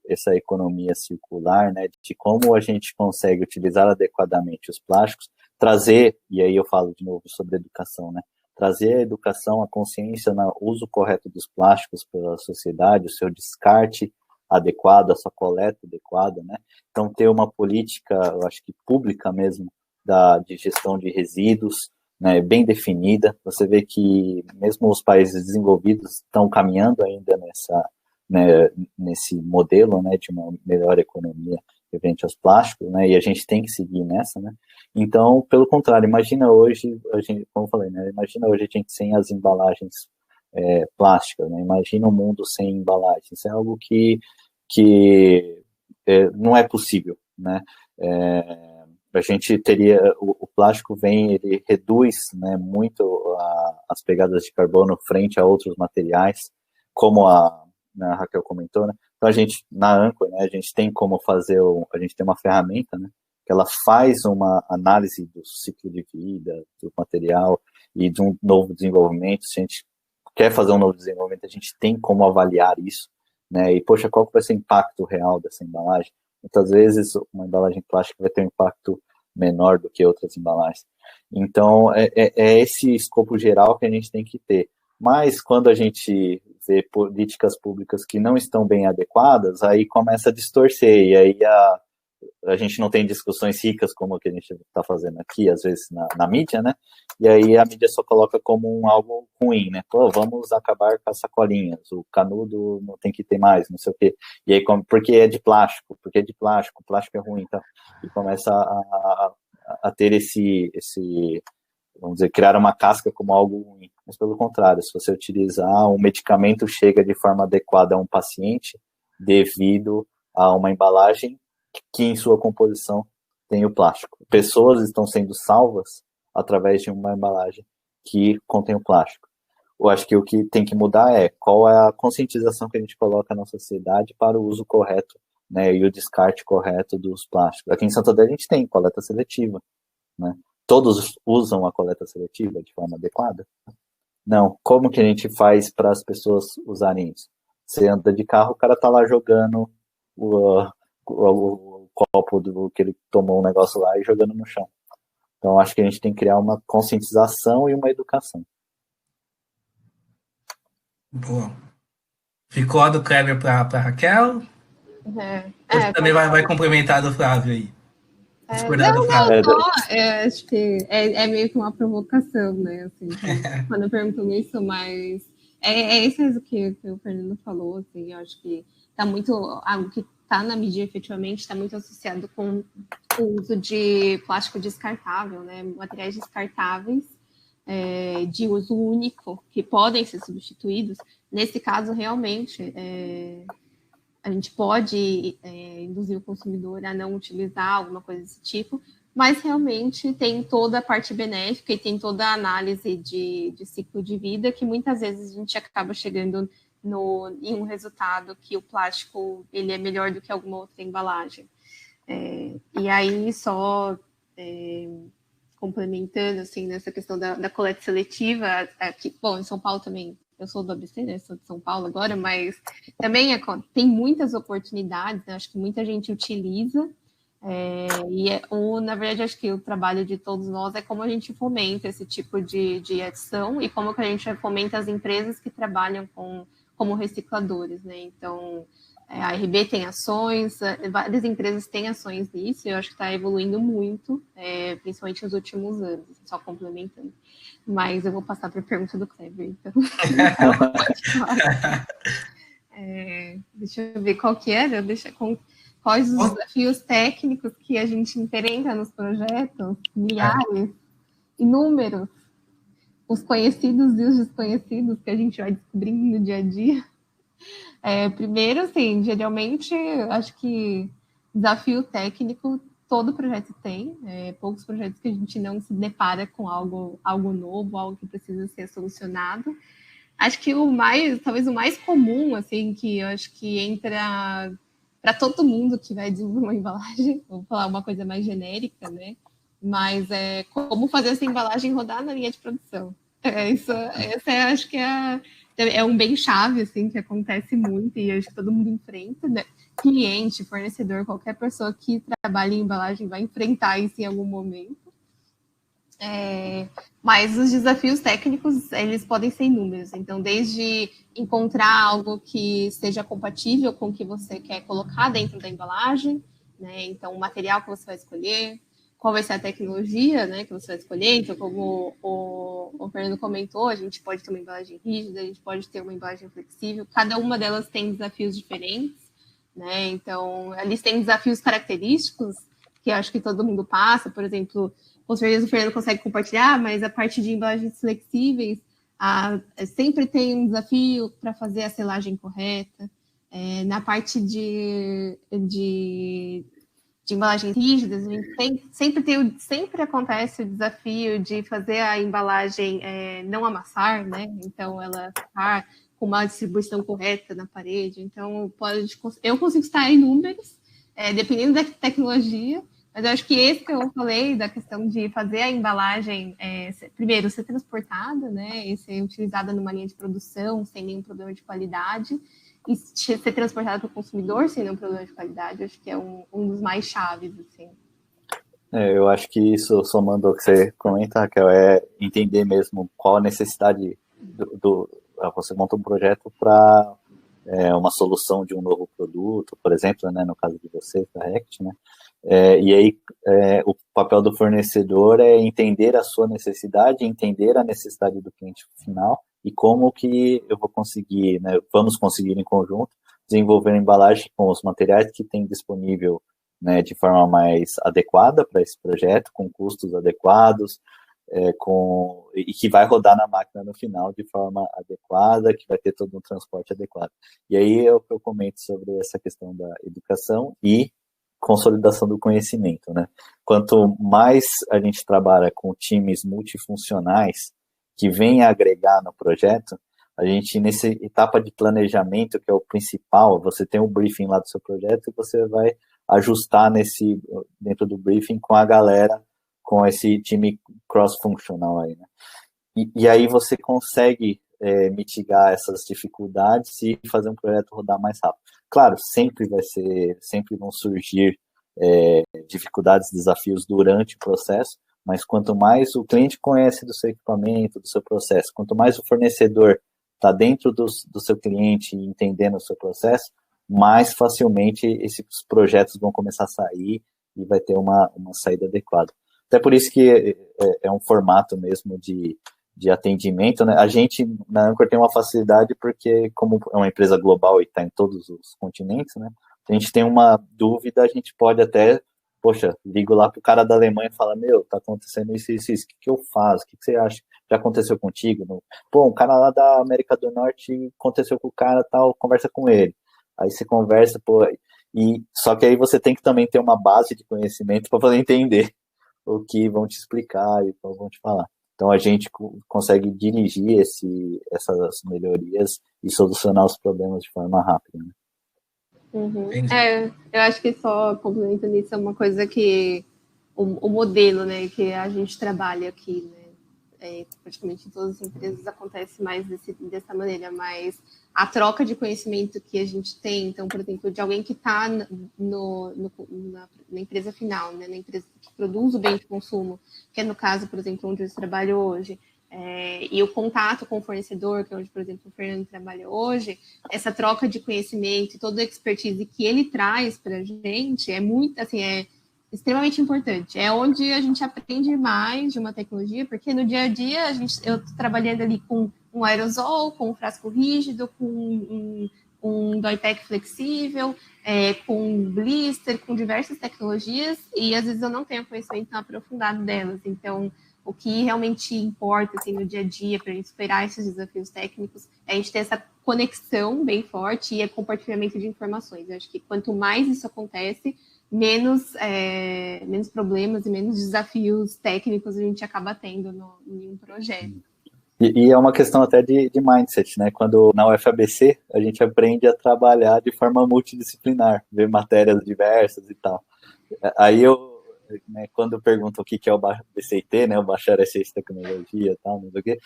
essa economia circular, né, de como a gente consegue utilizar adequadamente os plásticos, trazer, e aí eu falo de novo sobre educação, né, trazer a educação, a consciência no uso correto dos plásticos pela sociedade, o seu descarte adequado, a sua coleta adequada, né, então ter uma política, eu acho que pública mesmo, de gestão de resíduos, né, bem definida. Você vê que mesmo os países desenvolvidos estão caminhando ainda nesse modelo, né, de uma melhor economia referente aos plásticos, né, e a gente tem que seguir nessa, né. Então, pelo contrário, imagina hoje, como eu falei, né, imagina hoje a gente sem as embalagens plásticas, né, imagina um mundo sem embalagens. Isso é algo que não é possível, né. A gente teria, o plástico ele reduz, né, muito as pegadas de carbono frente a outros materiais, como a Raquel comentou, né? Então a gente, na Anchor, né, a gente tem como fazer, a gente tem uma ferramenta, né, que ela faz uma análise do ciclo de vida, do material e de um novo desenvolvimento. Se a gente quer fazer um novo desenvolvimento, a gente tem como avaliar isso, né, e poxa, qual que vai ser o impacto real dessa embalagem? Muitas vezes uma embalagem plástica vai ter um impacto menor do que outras embalagens. Então, é esse escopo geral que a gente tem que ter. Mas, quando a gente vê políticas públicas que não estão bem adequadas, aí começa a distorcer, e aí a gente não tem discussões ricas como a que a gente está fazendo aqui, às vezes na mídia, né? E aí a mídia só coloca como algo ruim, né? Pô, vamos acabar com as sacolinhas, o canudo não tem que ter mais, não sei o quê. E aí, porque é de plástico, o plástico é ruim, então. E começa a ter vamos dizer, criar uma casca como algo ruim. Mas pelo contrário, se você utilizar, um medicamento chega de forma adequada a um paciente devido a uma embalagem que em sua composição tem o plástico. Pessoas estão sendo salvas através de uma embalagem que contém o plástico. Eu acho que o que tem que mudar é qual é a conscientização que a gente coloca na sociedade para o uso correto, né, e o descarte correto dos plásticos. Aqui em Santander a gente tem coleta seletiva, né? Todos usam a coleta seletiva de forma adequada? Não. Como que a gente faz para as pessoas usarem isso? Você anda de carro, o cara tá lá jogando o copo do que ele tomou um negócio lá e jogando no chão. Então, acho que a gente tem que criar uma conscientização e uma educação.
Boa. Ficou a do Kleber para Raquel? Você também vai complementar do Flávio aí. discordar do
Não,
Flávio.
acho que é meio que uma provocação, né? Assim, quando eu pergunto isso, mas é isso mesmo que o Fernando falou, assim, eu acho que está muito, algo que está na mídia efetivamente, está muito associado com o uso de plástico descartável, né? Materiais descartáveis, de uso único, que podem ser substituídos. Nesse caso, realmente, a gente pode induzir o consumidor a não utilizar alguma coisa desse tipo, mas realmente tem toda a parte benéfica e tem toda a análise de ciclo de vida que muitas vezes a gente acaba chegando em um resultado que o plástico ele é melhor do que alguma outra embalagem. E aí, só complementando, assim, nessa questão da coleta seletiva, aqui, bom, em São Paulo também, eu sou do ABC, né, sou de São Paulo agora, mas também tem muitas oportunidades, né, acho que muita gente utiliza, na verdade, acho que o trabalho de todos nós é como a gente fomenta esse tipo de ação e como que a gente fomenta as empresas que trabalham como recicladores, né, então a RB tem ações, várias empresas têm ações nisso, e eu acho que está evoluindo muito, principalmente nos últimos anos, só complementando. Mas eu vou passar para a pergunta do Kleber, então. Deixa eu ver qual que era, quais os desafios técnicos que a gente enfrenta nos projetos, milhares, inúmeros, os conhecidos e os desconhecidos que a gente vai descobrindo no dia a dia. Primeiro, assim, geralmente, acho que desafio técnico todo projeto tem, poucos projetos que a gente não se depara com algo novo, algo que precisa ser solucionado. Acho que talvez o mais comum, assim, que eu acho que entra para todo mundo que vai desenvolver uma embalagem, vou falar uma coisa mais genérica, né? Mas como fazer essa embalagem rodar na linha de produção. Essa acho que é um bem chave, assim, que acontece muito e acho que todo mundo enfrenta, né? Cliente, fornecedor, qualquer pessoa que trabalha em embalagem vai enfrentar isso em algum momento. Mas os desafios técnicos, eles podem ser inúmeros. Então, desde encontrar algo que seja compatível com o que você quer colocar dentro da embalagem, né? Então, o material que você vai escolher, qual vai ser a tecnologia, né, que você vai escolher. Então, como o Fernando comentou, a gente pode ter uma embalagem rígida, a gente pode ter uma embalagem flexível. Cada uma delas tem desafios diferentes, né? Então, eles têm desafios característicos que eu acho que todo mundo passa. Por exemplo, com certeza o Fernando consegue compartilhar, mas a parte de embalagens flexíveis, sempre tem um desafio para fazer a selagem correta. Na parte de embalagens rígidas, a gente sempre acontece o desafio de fazer a embalagem não amassar, né? Então, ela ficar com uma distribuição correta na parede. Então, eu consigo estar em números, dependendo da tecnologia, mas eu acho que esse que eu falei, da questão de fazer a embalagem, primeiro, ser transportada, né, e ser utilizada numa linha de produção, sem nenhum problema de qualidade, e ser transportada para o consumidor sem nenhum problema de qualidade, acho que é um dos mais chaves, assim.
Eu acho que isso, somando o que você comenta, Raquel, é entender mesmo qual a necessidade você monta um projeto para uma solução de um novo produto, por exemplo, né, no caso de você, da Rect, né? E aí o papel do fornecedor é entender a sua necessidade, entender a necessidade do cliente final e como que eu vou conseguir, né, vamos conseguir em conjunto desenvolver uma embalagem com os materiais que tem disponível, né, de forma mais adequada para esse projeto, com custos adequados, e que vai rodar na máquina no final de forma adequada, que vai ter todo um transporte adequado. E aí eu comento sobre essa questão da educação e consolidação do conhecimento, né? Quanto mais a gente trabalha com times multifuncionais que vêm agregar no projeto, a gente, nessa etapa de planejamento, que é o principal, você tem o briefing lá do seu projeto e você vai ajustar dentro do briefing com a galera, com esse time cross-funcional aí, né? E aí você consegue mitigar essas dificuldades e fazer um projeto rodar mais rápido. Claro, sempre vão surgir dificuldades, desafios durante o processo, mas quanto mais o cliente conhece do seu equipamento, do seu processo, quanto mais o fornecedor está dentro do seu cliente e entendendo o seu processo, mais facilmente esses projetos vão começar a sair e vai ter uma saída adequada. Até por isso que é um formato mesmo de atendimento, né? A gente, na Anchor, tem uma facilidade porque, como é uma empresa global e está em todos os continentes, né? Se a gente tem uma dúvida, a gente pode até, poxa, ligo lá pro cara da Alemanha e fala, meu, tá acontecendo isso, o que eu faço? O que você acha? Já aconteceu contigo? Pô, um cara lá da América do Norte aconteceu com o cara tal, conversa com ele. Aí você conversa, pô, só que aí você tem que também ter uma base de conhecimento para poder entender o que vão te explicar e o que vão te falar. Então a gente consegue dirigir essas melhorias e solucionar os problemas de forma rápida, né?
Uhum. Eu acho que só complementando isso, é uma coisa que o modelo, né, que a gente trabalha aqui, né, praticamente em todas as empresas acontece mais dessa maneira, mas a troca de conhecimento que a gente tem, então, por exemplo, de alguém que está na empresa final, né, na empresa que produz o bem de consumo, que é no caso, por exemplo, onde eu trabalho hoje, e o contato com o fornecedor, que é onde, por exemplo, o Fernando trabalha hoje, essa troca de conhecimento e toda a expertise que ele traz para a gente é muito, assim, é extremamente importante. É onde a gente aprende mais de uma tecnologia, porque no dia a dia eu estou trabalhando ali com um aerosol, com um frasco rígido, com um dye-pack flexível, com um blister, com diversas tecnologias, e às vezes eu não tenho conhecimento tão aprofundado delas. Então, o que realmente importa assim, no dia a dia para a gente superar esses desafios técnicos é a gente ter essa conexão bem forte e compartilhamento de informações. Eu acho que quanto mais isso acontece, menos problemas e menos desafios técnicos a gente acaba tendo em um projeto.
E é uma questão até de mindset, né? Quando na UFABC a gente aprende a trabalhar de forma multidisciplinar, ver matérias diversas e tal. Aí né, quando perguntam o que é o BCIT, né, o Bacharel em Ciência e Tecnologia e tal, não sei o quê,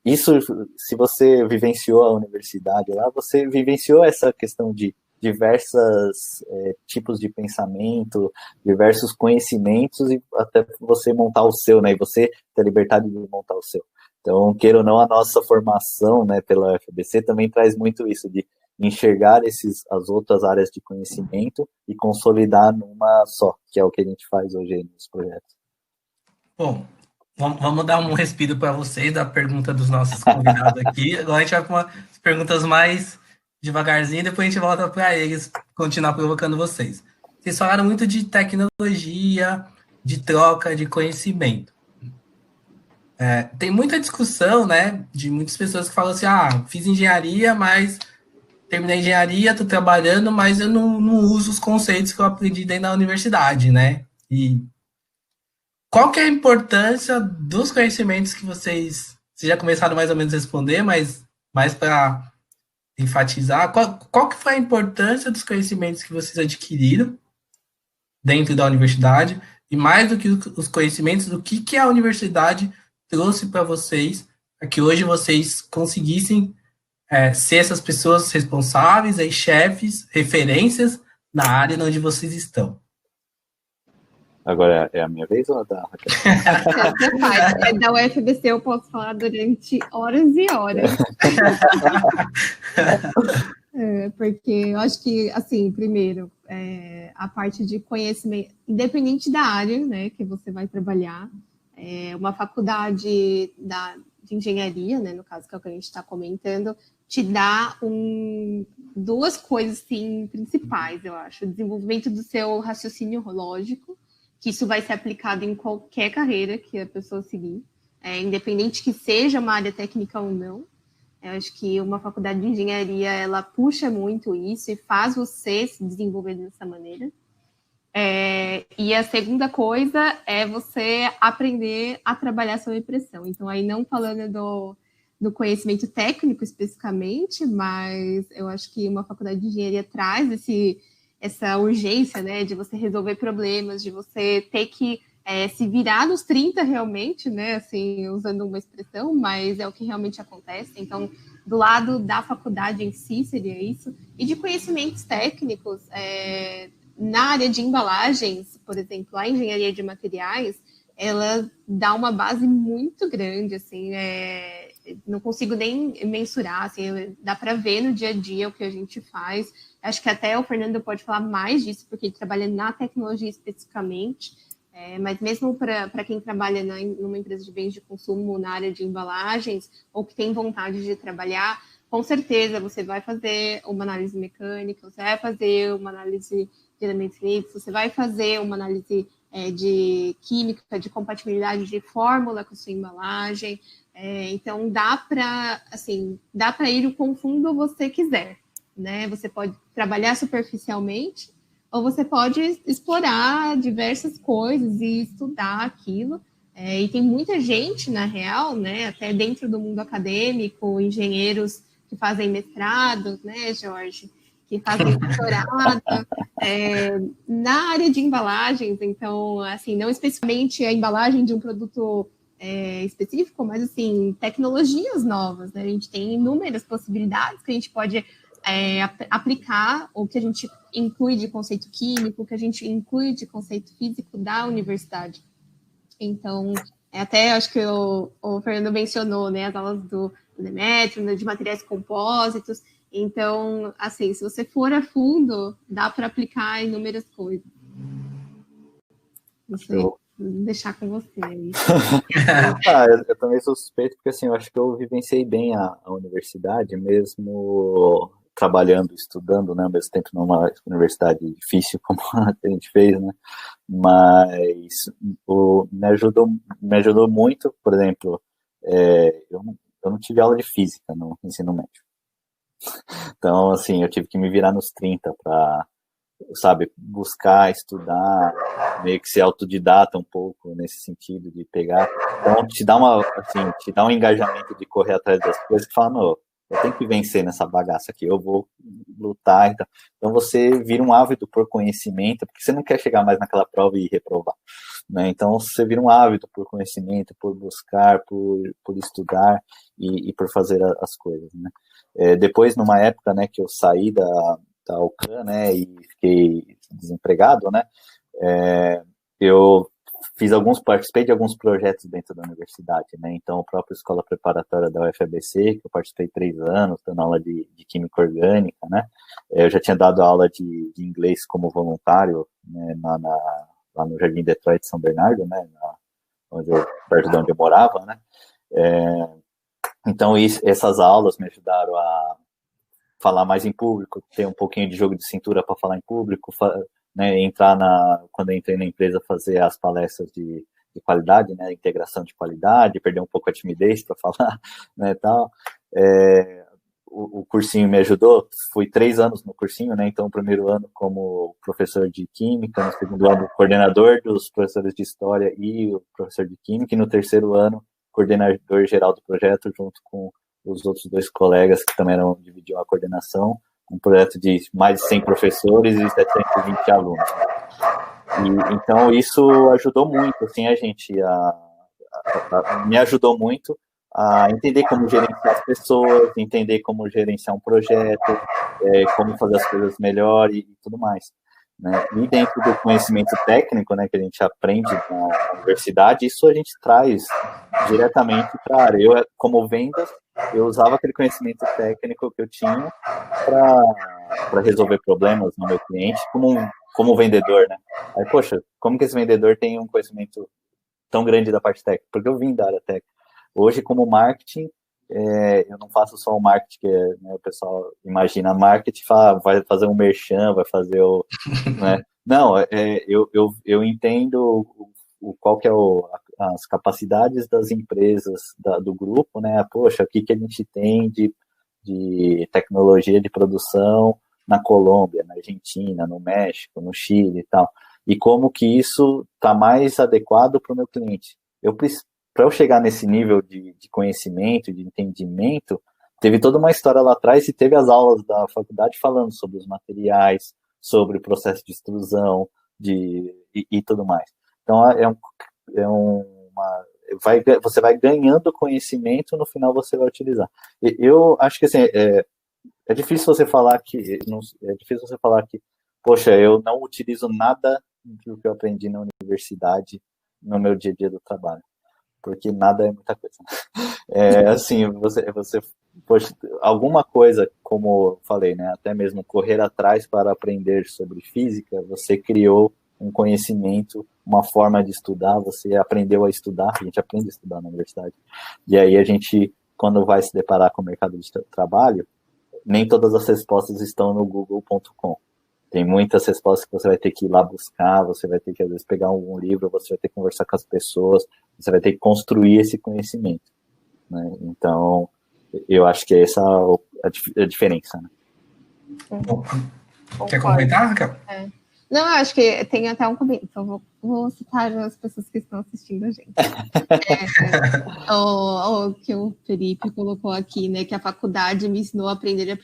isso, se você vivenciou a universidade lá, você vivenciou essa questão de diversos tipos de pensamento, diversos conhecimentos, e até você montar o seu, né, e você ter a liberdade de montar o seu. Então, queira ou não, a nossa formação, né, pela UFABC também traz muito isso de enxergar as outras áreas de conhecimento e consolidar numa só, que é o que a gente faz hoje nos projetos.
Bom, vamos dar um respiro para vocês da pergunta dos nossos convidados aqui. Agora a gente vai para umas perguntas mais devagarzinho, depois a gente volta para eles continuar provocando vocês. Vocês falaram muito de tecnologia, de troca de conhecimento. Tem muita discussão, né, de muitas pessoas que falam assim, fiz engenharia, mas terminei a engenharia, estou trabalhando, mas eu não uso os conceitos que eu aprendi dentro da universidade, né? E qual que é a importância dos conhecimentos que vocês já começaram mais ou menos a responder, mas mais para enfatizar, qual que foi a importância dos conhecimentos que vocês adquiriram dentro da universidade e mais do que os conhecimentos, do que a universidade trouxe para vocês, para que hoje vocês conseguissem ser essas pessoas responsáveis, aí, chefes, referências na área onde vocês estão.
Agora é a minha vez ou a da Raquel?
Da UFBC eu posso falar durante horas e horas. Porque eu acho que, assim, primeiro, a parte de conhecimento, independente da área, né, que você vai trabalhar, uma faculdade de engenharia, né, no caso que é o que a gente está comentando, te dá duas coisas assim, principais, eu acho. O desenvolvimento do seu raciocínio lógico, que isso vai ser aplicado em qualquer carreira que a pessoa seguir, independente que seja uma área técnica ou não. Eu acho que uma faculdade de engenharia, ela puxa muito isso e faz você se desenvolver dessa maneira. E a segunda coisa é você aprender a trabalhar sob pressão. Então, aí não falando do conhecimento técnico especificamente, mas eu acho que uma faculdade de engenharia traz essa urgência, né, de você resolver problemas, de você ter que se virar nos 30 realmente, né, assim, usando uma expressão, mas é o que realmente acontece. Então, do lado da faculdade em si, seria isso. E de conhecimentos técnicos, na área de embalagens, por exemplo, a engenharia de materiais, ela dá uma base muito grande, assim, não consigo nem mensurar, assim, dá para ver no dia a dia o que a gente faz. Acho que até o Fernando pode falar mais disso, porque ele trabalha na tecnologia especificamente, mas mesmo para quem trabalha numa empresa de bens de consumo na área de embalagens, ou que tem vontade de trabalhar, com certeza você vai fazer uma análise mecânica, você vai fazer uma análise de elementos livres, você vai fazer uma análise de química, de compatibilidade de fórmula com a sua embalagem. Então, dá para ir o quão fundo você quiser, né? Você pode trabalhar superficialmente, ou você pode explorar diversas coisas e estudar aquilo. E tem muita gente, na real, né, até dentro do mundo acadêmico, engenheiros que fazem mestrado, né, Jorge? Que fazem doutorado na área de embalagens. Então, assim, não especificamente a embalagem de um produto específico, mas, assim, tecnologias novas, né? A gente tem inúmeras possibilidades que a gente pode aplicar, o que a gente inclui de conceito químico, o que a gente inclui de conceito físico da universidade. Então, até acho que o Fernando mencionou, né, as aulas do Demetrio, de materiais compósitos. Então, assim, se você for a fundo, dá para aplicar inúmeras coisas. Não sei, vou deixar com você aí.
Eu também sou suspeito, porque assim, eu acho que eu vivenciei bem a universidade, mesmo trabalhando, estudando, né, ao mesmo tempo numa universidade difícil como a que a gente fez, né, mas me ajudou muito, por exemplo, eu não tive aula de física no ensino médio. Então, assim, eu tive que me virar nos 30 para, sabe, buscar, estudar, meio que ser autodidata um pouco nesse sentido de pegar. Então, te dá um engajamento de correr atrás das coisas que fala, não, eu tenho que vencer nessa bagaça aqui, eu vou lutar. Então você vira um ávido por conhecimento, porque você não quer chegar mais naquela prova e reprovar, né? Então você vira um ávido por conhecimento, por buscar, por estudar e por fazer as coisas, né? Depois, numa época, né, que eu saí da UCAM, né, e fiquei desempregado, né, eu participei de alguns projetos dentro da universidade, né, então a própria escola preparatória da UFABC, que eu participei 3 anos, dando aula de química orgânica, né, eu já tinha dado aula de inglês como voluntário, né, lá no Jardim Detroit de São Bernardo, né, perto de onde eu morava, né, então essas aulas me ajudaram a falar mais em público, ter um pouquinho de jogo de cintura para falar em público, né, quando eu entrei na empresa, fazer as palestras de qualidade, né, integração de qualidade, perder um pouco a timidez para falar, né, tal. O cursinho me ajudou, fui 3 anos no cursinho, né, então o primeiro ano como professor de química, no segundo ano coordenador dos professores de história e o professor de química, e no terceiro ano coordenador geral do projeto, junto com os outros 2 colegas que também dividiam a coordenação, um projeto de mais de 100 professores e 720 alunos. Então, isso ajudou muito, assim, me ajudou muito a entender como gerenciar as pessoas, entender como gerenciar um projeto, como fazer as coisas melhor e tudo mais, né? E dentro do conhecimento técnico, né, que a gente aprende na universidade, isso a gente traz diretamente para a área. Eu, como vendas, eu usava aquele conhecimento técnico que eu tinha para resolver problemas no meu cliente como vendedor, né? Aí, poxa, como que esse vendedor tem um conhecimento tão grande da parte técnica? Porque eu vim da área técnica. Hoje, como marketing, eu não faço só o marketing, que né, o pessoal imagina marketing, vai fazer um merchan, vai fazer o... Né? Não, eu entendo qual que é as capacidades das empresas do grupo, né? Poxa, o que a gente tem de tecnologia de produção na Colômbia, na Argentina, no México, no Chile e tal. E como que isso está mais adequado para o meu cliente. Para eu chegar nesse nível de conhecimento, de entendimento, teve toda uma história lá atrás e teve as aulas da faculdade falando sobre os materiais, sobre o processo de extrusão e tudo mais. Então, você vai ganhando conhecimento, no final você vai utilizar. Eu acho que assim, é difícil você falar que, poxa, eu não utilizo nada do que eu aprendi na universidade no meu dia a dia do trabalho, porque nada é muita coisa. Assim, poxa, alguma coisa, como eu falei, né, até mesmo correr atrás para aprender sobre física, você criou um conhecimento, uma forma de estudar, você aprendeu a estudar, a gente aprende a estudar na universidade, e aí a gente, quando vai se deparar com o mercado de trabalho, nem todas as respostas estão no google.com. Tem muitas respostas que você vai ter que ir lá buscar, você vai ter que, às vezes, pegar algum livro, você vai ter que conversar com as pessoas, você vai ter que construir esse conhecimento, né? Então, eu acho que essa é a diferença, né?
Quer comentar, Raquel?
Não, eu acho que tem até um comentário, então vou citar as pessoas que estão assistindo a gente. O que o Felipe colocou aqui, né, que a faculdade me ensinou a aprender,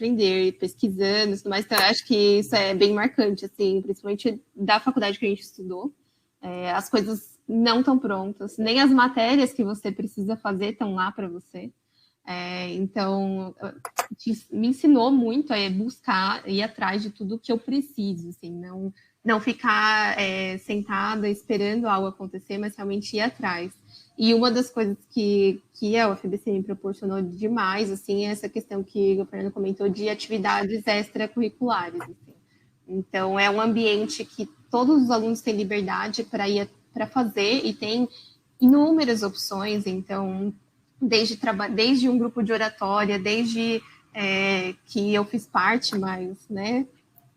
pesquisando e tudo mais, então eu acho que isso é bem marcante, assim, principalmente da faculdade que a gente estudou. As coisas não estão prontas, nem as matérias que você precisa fazer estão lá para você. Então, me ensinou muito a buscar, ir atrás de tudo que eu preciso, assim, não ficar sentada esperando algo acontecer, mas realmente ir atrás. E uma das coisas que a UFBC me proporcionou demais, assim, é essa questão que o Fernando comentou de atividades extracurriculares. Assim. Então, é um ambiente que todos os alunos têm liberdade para fazer e tem inúmeras opções. Então, desde um grupo de oratória, desde que eu fiz parte, mas, né,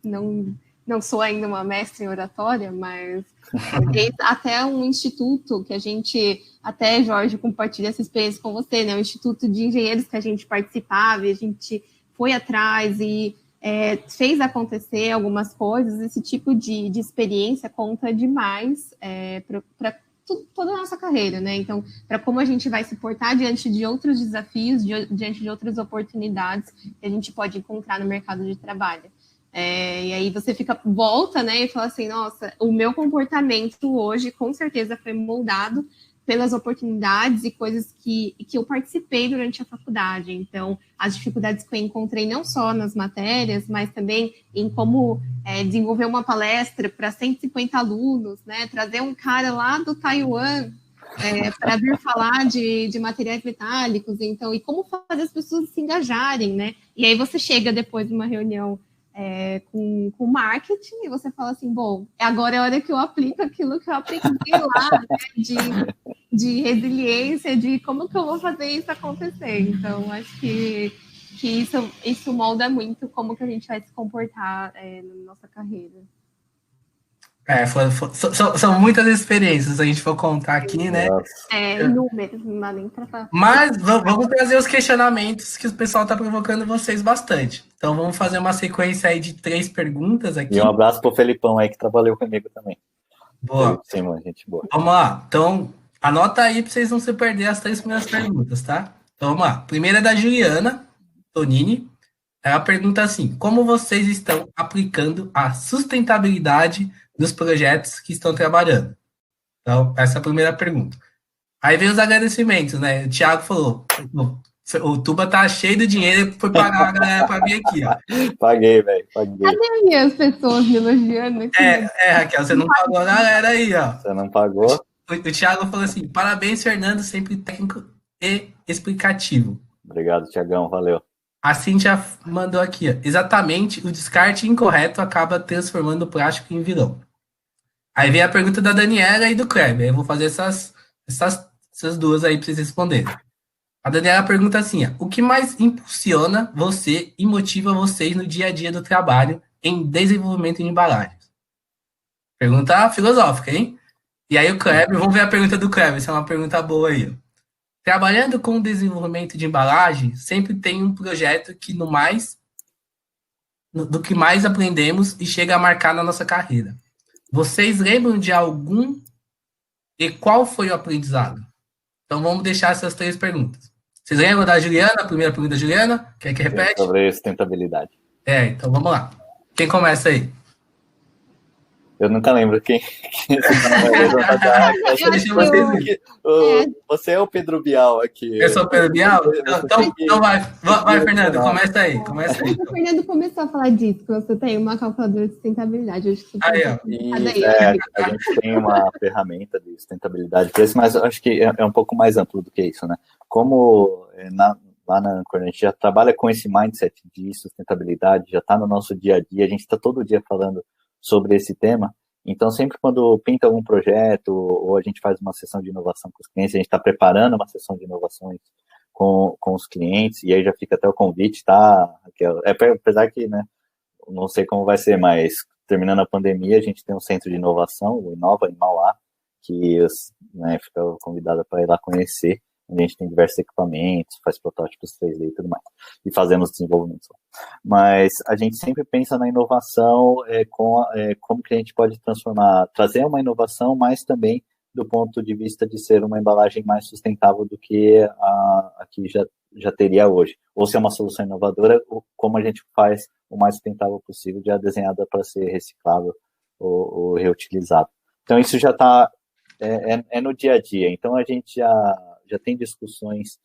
não sou ainda uma mestre em oratória, mas até um instituto que a gente, até Jorge compartilha essa experiência com você, né? Um instituto de engenheiros que a gente participava e a gente foi atrás e fez acontecer algumas coisas. Esse tipo de experiência conta demais para toda a nossa carreira, né? Então, para como a gente vai se portar diante de outros desafios, diante de outras oportunidades que a gente pode encontrar no mercado de trabalho. E aí você volta, né, e fala assim, nossa, o meu comportamento hoje com certeza foi moldado pelas oportunidades e coisas que eu participei durante a faculdade. Então, as dificuldades que eu encontrei não só nas matérias, mas também em como desenvolver uma palestra para 150 alunos, né, trazer um cara lá do Taiwan para vir falar de materiais metálicos, então, e como fazer as pessoas se engajarem, né? E aí você chega depois de uma reunião com marketing, e você fala assim, bom, agora é a hora que eu aplico aquilo que eu aprendi lá, né, de resiliência, de como que eu vou fazer isso acontecer. Então, acho que isso molda muito como que a gente vai se comportar na nossa carreira.
São muitas experiências, se a gente for contar aqui, né?
Inúmeros, não dá nem para falar.
Mas vamos trazer os questionamentos que o pessoal está provocando vocês bastante. Então vamos fazer uma sequência aí de 3 perguntas aqui.
E um abraço pro Felipão aí que trabalhou comigo também.
Boa.
Sim, gente boa.
Vamos lá. Então, anota aí para vocês não se perder as 3 primeiras perguntas, tá? Então vamos lá. Primeira é da Juliana Tonini. Ela pergunta assim: como vocês estão aplicando a sustentabilidade dos projetos que estão trabalhando? Então, essa é a primeira pergunta. Aí vem os agradecimentos, né? O Thiago falou: o Tuba tá cheio de dinheiro, foi pagar a galera para vir aqui, ó.
Paguei, velho, paguei.
Cadê as pessoas me elogiando aqui?
Raquel, você não pagou a galera aí, ó.
Você não pagou?
O Thiago falou assim: parabéns, Fernando, sempre técnico e explicativo.
Obrigado, Thiagão, valeu.
A Cíntia mandou aqui, ó. Exatamente, o descarte incorreto acaba transformando o plástico em vilão. Aí vem a pergunta da Daniela e do Kleber. Eu vou fazer essas 2 aí para vocês responderem. A Daniela pergunta assim: ó, o que mais impulsiona você e motiva vocês no dia a dia do trabalho em desenvolvimento de embalagens? Pergunta filosófica, hein? E aí o Kleber, vamos ver a pergunta do Kleber, essa é uma pergunta boa aí. Trabalhando com o desenvolvimento de embalagem, sempre tem um projeto que do que mais aprendemos e chega a marcar na nossa carreira. Vocês lembram de algum e qual foi o aprendizado? Então vamos deixar essas 3 perguntas. Vocês lembram da Juliana? A primeira pergunta da Juliana? Quer que repete?
Sobre sustentabilidade.
Então vamos lá. Quem começa aí?
Eu nunca lembro quem você é o Pedro Bial aqui.
Eu sou o Pedro Bial? Então vai, Fernando, começa aí.
O Fernando começou a falar disso, que você tem uma calculadora de sustentabilidade. Eu acho que
aí, ó.
A gente tem uma ferramenta de sustentabilidade para isso, mas eu acho que é um pouco mais amplo do que isso, né? Como lá na Anchor, a gente já trabalha com esse mindset de sustentabilidade, já está no nosso dia a dia, a gente está todo dia falando sobre esse tema. Então, sempre quando pinta algum projeto ou a gente faz uma sessão de inovação com os clientes, a gente está preparando uma sessão de inovações com os clientes, e aí já fica até o convite, tá, Raquel? Apesar que, né, não sei como vai ser, mas terminando a pandemia, a gente tem um centro de inovação, o Inova, em Mauá, que, né, fica convidada para ir lá conhecer. A gente tem diversos equipamentos, faz protótipos 3D e tudo mais, e fazemos desenvolvimento. Mas a gente sempre pensa na inovação, como que a gente pode trazer uma inovação, mas também do ponto de vista de ser uma embalagem mais sustentável do que a que já teria hoje. Ou se é uma solução inovadora, como a gente faz o mais sustentável possível, já desenhada para ser reciclável ou reutilizável. Então, isso já está no dia a dia. Então, a gente já tem discussões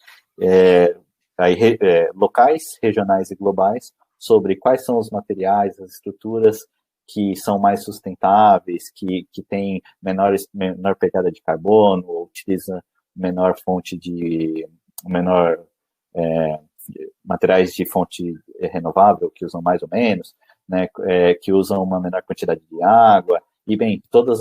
locais, regionais e globais sobre quais são os materiais, as estruturas que são mais sustentáveis, que têm menor pegada de carbono, ou utiliza materiais de fonte renovável, que usam mais ou menos, né, que usam uma menor quantidade de água, e, bem, todos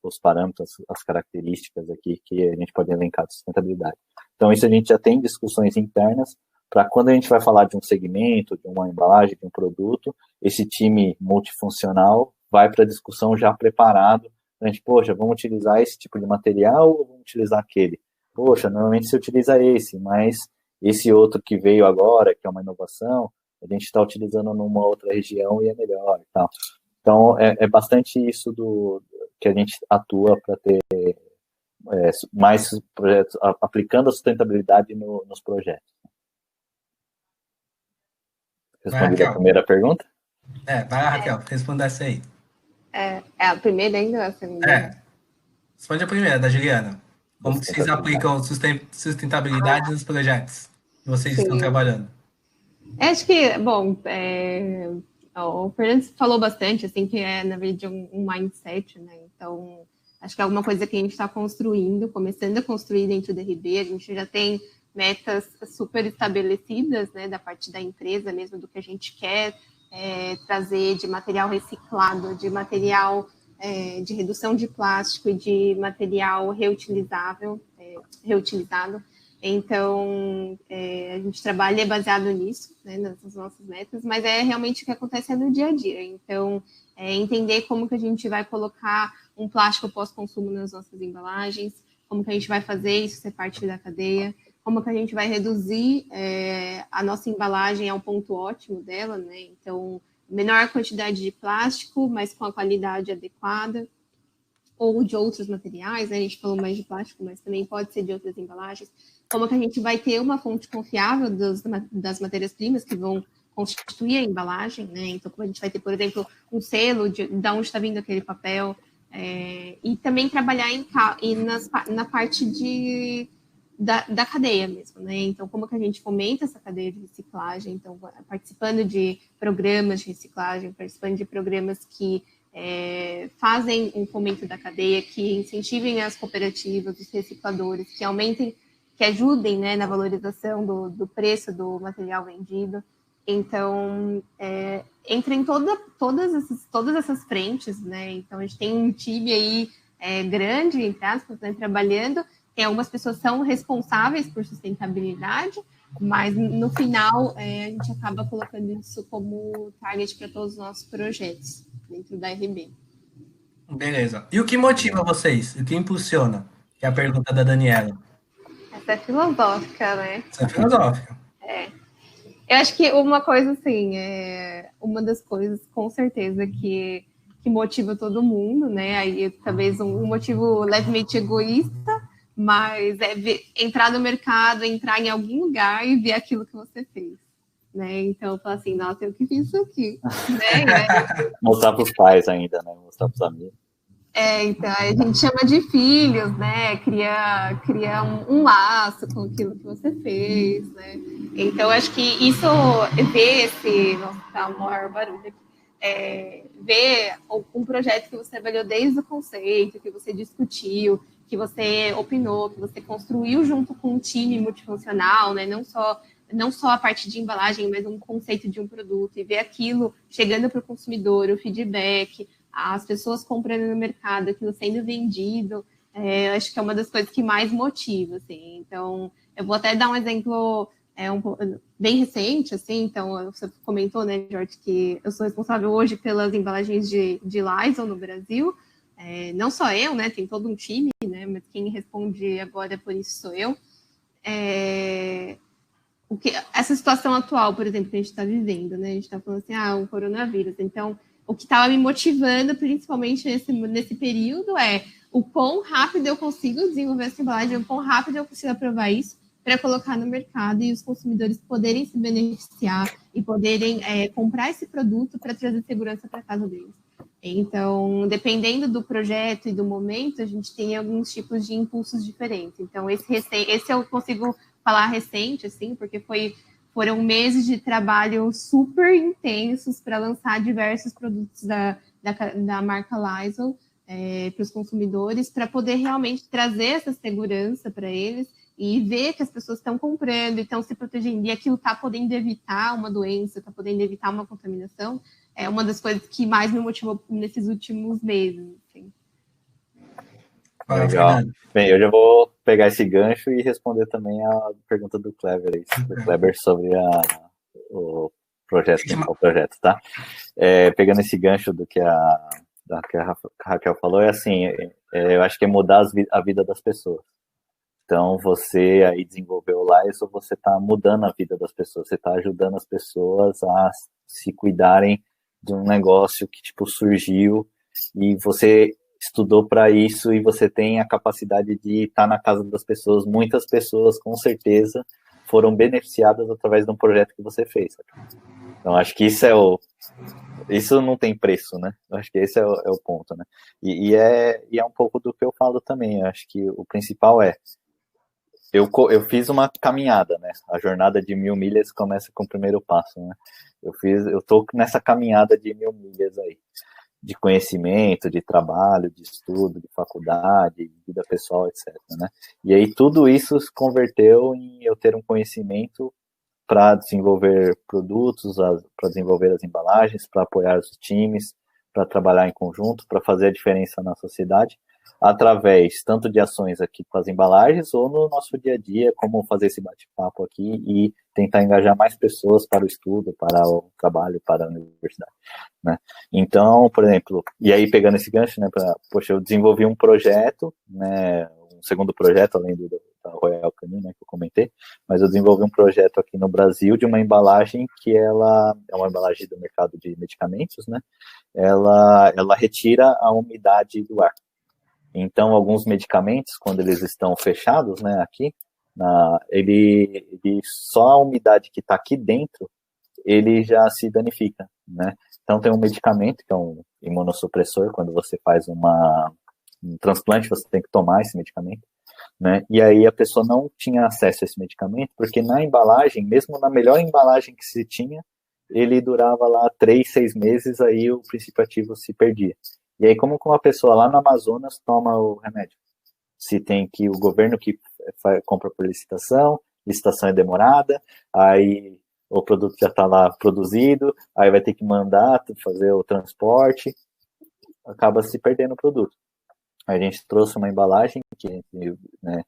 os parâmetros, as características aqui que a gente pode elencar de sustentabilidade. Então, isso a gente já tem discussões internas para quando a gente vai falar de um segmento, de uma embalagem, de um produto, esse time multifuncional vai para a discussão já preparado. A gente, poxa, vamos utilizar esse tipo de material ou vamos utilizar aquele? Poxa, normalmente se utiliza esse, mas esse outro que veio agora, que é uma inovação, a gente está utilizando numa outra região e é melhor e tal. Então, é bastante isso que a gente atua para ter mais projetos, aplicando a sustentabilidade nos projetos. Respondi a primeira pergunta?
Vai lá, Raquel, responda essa aí.
É a primeira ainda ou a segunda?
Responde a primeira, da Juliana. Como vocês aplicam sustentabilidade nos projetos que vocês estão trabalhando?
Acho que, bom, o Fernando falou bastante, assim, que é, na verdade, um mindset, né? Então, acho que é alguma coisa que a gente está começando a construir dentro do RB. A gente já tem metas super estabelecidas, né, da parte da empresa mesmo, do que a gente quer trazer de material reciclado, de material de redução de plástico e de material reutilizado. Então, a gente trabalha baseado nisso, né, nas nossas metas, mas realmente o que acontece no dia a dia. Então, entender como que a gente vai colocar um plástico pós-consumo nas nossas embalagens, como que a gente vai fazer isso ser parte da cadeia, como que a gente vai reduzir a nossa embalagem ao ponto ótimo dela, né? Então, menor quantidade de plástico, mas com a qualidade adequada, ou de outros materiais, né? A gente falou mais de plástico, mas também pode ser de outras embalagens. Como que a gente vai ter uma fonte confiável das matérias-primas que vão constituir a embalagem, né? Então, como a gente vai ter, por exemplo, um selo de onde está vindo aquele papel, e também trabalhar na parte da cadeia mesmo, né? Então, como que a gente fomenta essa cadeia de reciclagem? Então, participando de programas de reciclagem, participando de programas que fazem um fomento da cadeia, que incentivem as cooperativas, os recicladores, que aumentem, que ajudem, né, na valorização do preço do material vendido. Então, entra em todas essas frentes, né? Então, a gente tem um time aí grande, entre aspas, né, trabalhando. Tem algumas pessoas que são responsáveis por sustentabilidade, mas no final a gente acaba colocando isso como target para todos os nossos projetos dentro da RB.
Beleza. E o que motiva vocês? O que impulsiona? Que é a pergunta da Daniela.
Essa é filosófica, né?
Essa é filosófica.
Eu acho que uma coisa, assim, uma das coisas, com certeza, que motiva todo mundo, né? Aí talvez um motivo levemente egoísta, mas entrar no mercado, entrar em algum lugar e ver aquilo que você fez. né? Então, eu falo assim, nossa, eu que fiz isso aqui, né?
Mostrar para os pais ainda, né? Mostrar para os amigos.
Então, a gente chama de filhos, né? Cria um laço com aquilo que você fez, né? Então, acho que isso, ver esse... Nossa, tá um maior barulho aqui. Ver um projeto que você avaliou desde o conceito, que você discutiu, que você opinou, que você construiu junto com um time multifuncional, né? Não só a parte de embalagem, mas um conceito de um produto, e ver aquilo chegando para o consumidor, o feedback, as pessoas comprando no mercado, aquilo sendo vendido, acho que é uma das coisas que mais motiva, assim. Então, eu vou até dar um exemplo bem recente, assim. Então, você comentou, né, Jorge, que eu sou responsável hoje pelas embalagens de Lysol no Brasil. Não só eu, né, tem todo um time, né, mas quem responde agora por isso sou eu. Essa situação atual, por exemplo, que a gente está vivendo, né, a gente está falando assim, o coronavírus. Então, o que estava me motivando, principalmente nesse período, o quão rápido eu consigo desenvolver essa embalagem, o quão rápido eu consigo aprovar isso para colocar no mercado e os consumidores poderem se beneficiar e poderem comprar esse produto para trazer segurança para casa deles. Então, dependendo do projeto e do momento, a gente tem alguns tipos de impulsos diferentes. Então, esse eu consigo falar recente, assim, porque foram meses de trabalho super intensos para lançar diversos produtos da marca Lysol para os consumidores, para poder realmente trazer essa segurança para eles e ver que as pessoas estão comprando e estão se protegendo, e aquilo está podendo evitar uma doença, está podendo evitar uma contaminação. É uma das coisas que mais me motivou nesses últimos meses. Assim.
Legal. Bem, eu já vou pegar esse gancho e responder também a pergunta do Kleber, sobre o projeto, o projeto, tá? Pegando esse gancho do que a Raquel falou, assim, eu acho que é mudar a vida das pessoas. Então, você aí desenvolveu o Lysol, você está mudando a vida das pessoas, você está ajudando as pessoas a se cuidarem de um negócio que, tipo, surgiu e você estudou para isso e você tem a capacidade de estar na casa das pessoas. Muitas pessoas, com certeza, foram beneficiadas através de um projeto que você fez. Então, acho que isso não tem preço, né? Eu acho que esse é o ponto, né? E é um pouco do que eu falo também. Eu acho que o principal eu fiz uma caminhada, né? A jornada de 1000 milhas começa com o primeiro passo, né? Eu tô nessa caminhada de 1000 milhas aí, de conhecimento, de trabalho, de estudo, de faculdade, de vida pessoal, etc, né? E aí tudo isso se converteu em eu ter um conhecimento para desenvolver produtos, para desenvolver as embalagens, para apoiar os times, para trabalhar em conjunto, para fazer a diferença na sociedade, através tanto de ações aqui com as embalagens ou no nosso dia a dia, como fazer esse bate-papo aqui e tentar engajar mais pessoas para o estudo, para o trabalho, para a universidade, né? Então, por exemplo, e aí pegando esse gancho, né, poxa, eu desenvolvi um projeto, né, um segundo projeto, além da Royal Canin, né, que eu comentei, mas eu desenvolvi um projeto aqui no Brasil de uma embalagem que ela é uma embalagem do mercado de medicamentos, né, ela retira a umidade do ar. Então, alguns medicamentos, quando eles estão fechados, né, aqui, ele só a umidade que está aqui dentro, ele já se danifica, né? Então, tem um medicamento, que é um imunossupressor, quando você faz um transplante, você tem que tomar esse medicamento, né? E aí a pessoa não tinha acesso a esse medicamento, porque na embalagem, mesmo na melhor embalagem que se tinha, ele durava lá 3, 6 meses, aí o princípio ativo se perdia. E aí, como uma pessoa lá no Amazonas toma o remédio? Se tem que o governo que compra por licitação é demorada, aí o produto já está lá produzido, aí vai ter que mandar fazer o transporte, acaba se perdendo o produto. A gente trouxe uma embalagem que a gente, né,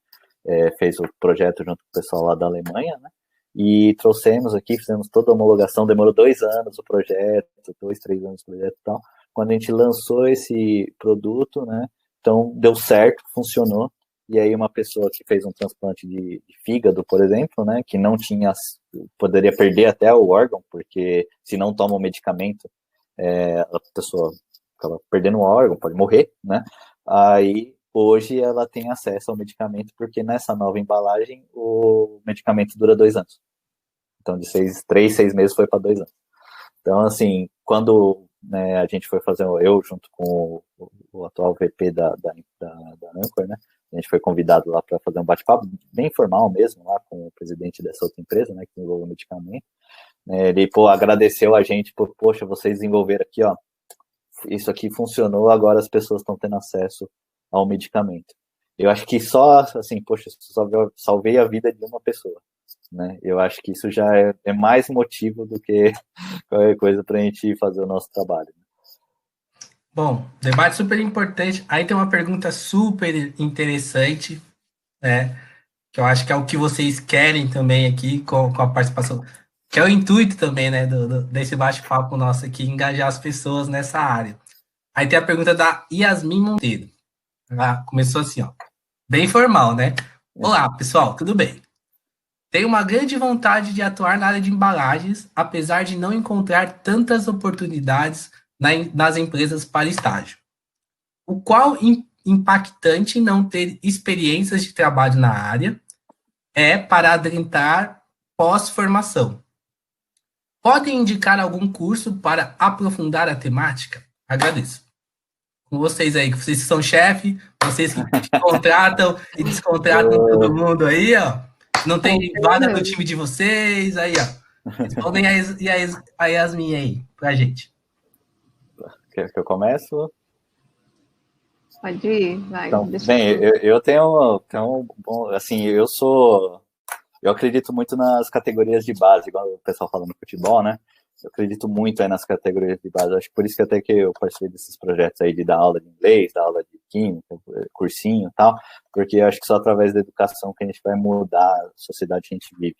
fez o projeto junto com o pessoal lá da Alemanha, né, e trouxemos aqui, fizemos toda a homologação, demorou 2 anos o projeto, 2, 3 anos o projeto e tal. Quando a gente lançou esse produto, né, então deu certo, funcionou, e aí uma pessoa que fez um transplante de fígado, por exemplo, né, que não tinha, poderia perder até o órgão, porque se não toma o medicamento, a pessoa acaba perdendo o órgão, pode morrer, né, aí hoje ela tem acesso ao medicamento, porque nessa nova embalagem o medicamento dura 2 anos. Então, de 6 meses foi para 2 anos. Então, assim, quando, né, a gente foi fazer, eu junto com o atual VP da Anchor, né, a gente foi convidado lá para fazer um bate-papo bem informal mesmo, lá com o presidente dessa outra empresa, né, que desenvolveu o medicamento. Ele, agradeceu a gente por, poxa, vocês desenvolveram aqui, ó, isso aqui funcionou, agora as pessoas estão tendo acesso ao medicamento. Eu acho que só, assim, poxa, salvei a vida de uma pessoa, né? Eu acho que isso já é mais motivo do que qualquer coisa para a gente fazer o nosso trabalho.
Bom, debate super importante. Aí tem uma pergunta super interessante, né? Que eu acho que é o que vocês querem também aqui com a participação, que é o intuito também, né, desse bate-papo nosso aqui, engajar as pessoas nessa área. Aí tem a pergunta da Yasmin Monteiro. Ela começou assim, ó, bem formal, né? Olá, pessoal, tudo bem? Tenho uma grande vontade de atuar na área de embalagens, apesar de não encontrar tantas oportunidades nas empresas para estágio. O qual impactante não ter experiências de trabalho na área é para adentrar pós-formação. Podem indicar algum curso para aprofundar a temática? Agradeço. Com vocês aí, que vocês que são chefe, vocês que contratam e descontratam todo mundo aí, ó. Não tem vaga no time de vocês, aí, ó. Respondem a Yasmin aí, pra gente.
Quer que eu comece?
Pode ir, vai.
Então, bem, eu tenho bom, assim, eu acredito muito nas categorias de base, igual o pessoal fala no futebol, né? Eu acredito muito aí nas categorias de base. Acho que por isso que até que eu participei desses projetos aí de dar aula de inglês, dar aula de química, cursinho e tal, porque eu acho que só através da educação que a gente vai mudar a sociedade que a gente vive,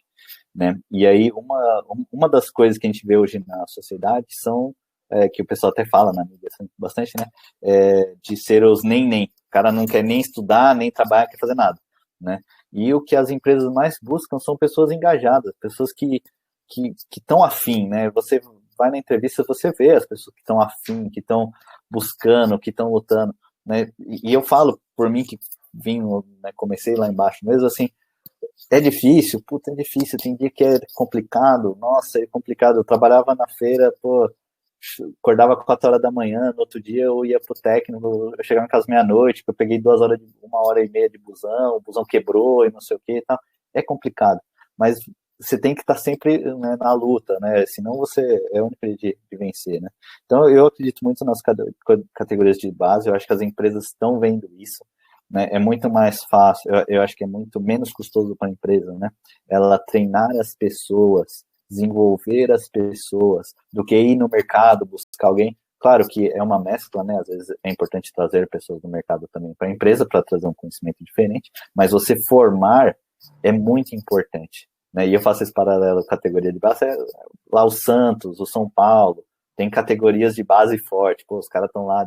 né? E aí, uma das coisas que a gente vê hoje na sociedade são, que o pessoal até fala na mídia bastante, né? De ser os nem. O cara não quer nem estudar, nem trabalhar, quer fazer nada, né? E o que as empresas mais buscam são pessoas engajadas, pessoas que estão afim, né? Você vai na entrevista, você vê as pessoas que estão afim, que estão buscando, que estão lutando, né? E eu falo por mim que vim, né, comecei lá embaixo mesmo, assim, é difícil, é difícil, tem dia que é complicado, nossa, é complicado, eu trabalhava na feira, acordava 4 horas da manhã, no outro dia eu ia pro técnico, eu chegava em casa meia-noite, eu peguei 1h30 de busão, o busão quebrou e não sei o que e tal, é complicado, mas você tem que estar sempre, né, na luta, né, senão você é o único de vencer, né. Então eu acredito muito nas categorias de base, eu acho que as empresas estão vendo isso, né, é muito mais fácil, eu acho que é muito menos custoso para a empresa, né, ela treinar as pessoas, desenvolver as pessoas, do que ir no mercado buscar alguém. Claro que é uma mescla, né? Às vezes é importante trazer pessoas do mercado também para a empresa, para trazer um conhecimento diferente, mas você formar é muito importante, né? E eu faço esse paralelo, categoria de base, lá o Santos, o São Paulo, tem categorias de base forte, os caras estão lá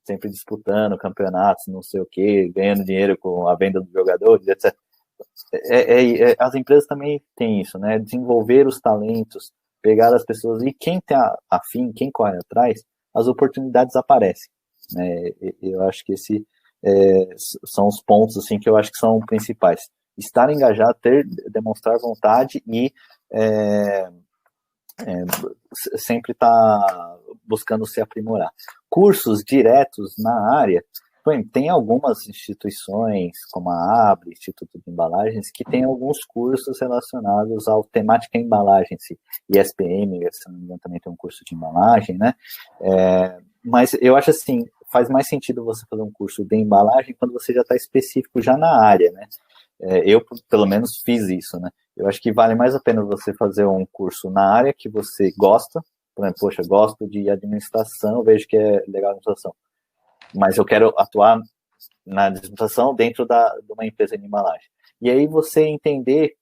sempre disputando campeonatos, não sei o quê, ganhando dinheiro com a venda dos jogadores, etc. As empresas também têm isso, né? Desenvolver os talentos, pegar as pessoas, e quem tá afim, quem corre atrás, as oportunidades aparecem, né? Eu acho que são os pontos, assim, que eu acho que são principais. Estar engajado, demonstrar vontade e sempre estar buscando se aprimorar. Cursos diretos na área, tem algumas instituições, como a ABRE, Instituto de Embalagens, que tem alguns cursos relacionados à temática embalagem, ISPM, se não me engano, também tem um curso de embalagem, né? Mas eu acho assim, faz mais sentido você fazer um curso de embalagem quando você já está específico já na área, né? Eu, pelo menos, fiz isso, né? Eu acho que vale mais a pena você fazer um curso na área que você gosta, por exemplo, poxa, gosto de administração, vejo que é legal a administração, mas eu quero atuar na administração dentro de uma empresa de embalagem. E aí você entender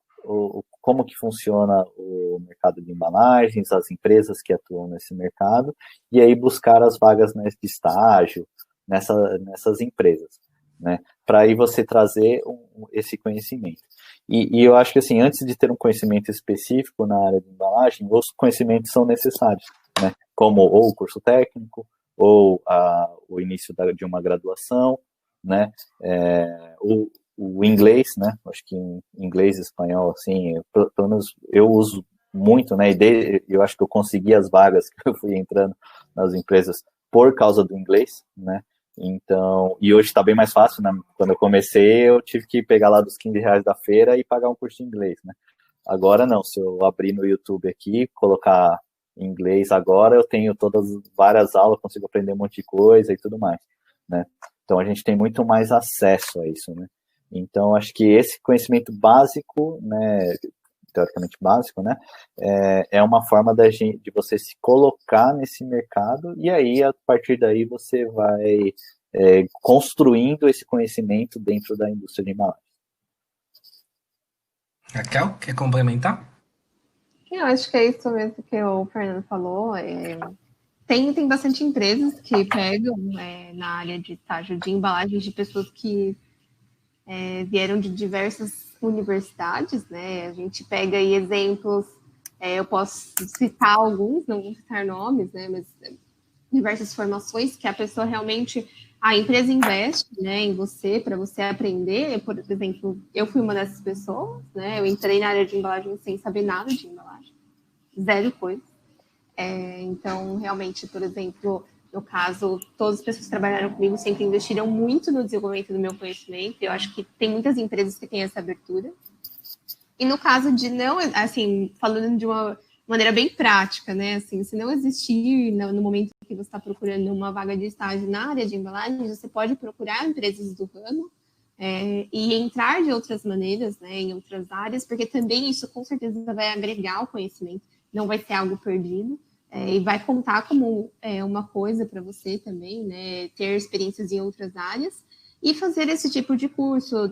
como que funciona o mercado de embalagens, as empresas que atuam nesse mercado, e aí buscar as vagas, né, de estágio nessas empresas, né, para aí você trazer esse conhecimento. E eu acho que, assim, antes de ter um conhecimento específico na área de embalagem, os conhecimentos são necessários, né, como ou o curso técnico, ou o início de uma graduação, né, o inglês, né, acho que em inglês e espanhol, assim, pelo menos eu uso muito, né? Eu acho que eu consegui as vagas que eu fui entrando nas empresas por causa do inglês, né? Então, e hoje está bem mais fácil, né? Quando eu comecei, eu tive que pegar lá dos R$ 15 da feira e pagar um curso de inglês, né? Agora não, se eu abrir no YouTube aqui, colocar em inglês agora, eu tenho várias aulas, consigo aprender um monte de coisa e tudo mais, né? Então a gente tem muito mais acesso a isso, né? Então acho que esse conhecimento básico, né, teoricamente básico, né, é uma forma de você se colocar nesse mercado e aí a partir daí você vai construindo esse conhecimento dentro da indústria de embalagem.
Raquel, quer complementar?
Eu acho que é isso mesmo que o Fernando falou. Tem bastante empresas que pegam na área de estágio de embalagens de pessoas que vieram de diversas universidades, né? A gente pega aí exemplos, eu posso citar alguns, não vou citar nomes, né? Mas diversas formações que a pessoa realmente, a empresa investe, né, em você, para você aprender. Por exemplo, eu fui uma dessas pessoas, né? Eu entrei na área de embalagem sem saber nada de embalagem, zero coisa. Então, realmente, por exemplo, no caso, todas as pessoas que trabalharam comigo sempre investiram muito no desenvolvimento do meu conhecimento. Eu acho que tem muitas empresas que têm essa abertura. E no caso de não, assim, falando de uma maneira bem prática, né? Assim, se não existir no momento que você está procurando uma vaga de estágio na área de embalagens, você pode procurar empresas do ramo e entrar de outras maneiras, né, em outras áreas, porque também isso com certeza vai agregar o conhecimento, não vai ser algo perdido. E vai contar como uma coisa para você também, né? Ter experiências em outras áreas e fazer esse tipo de curso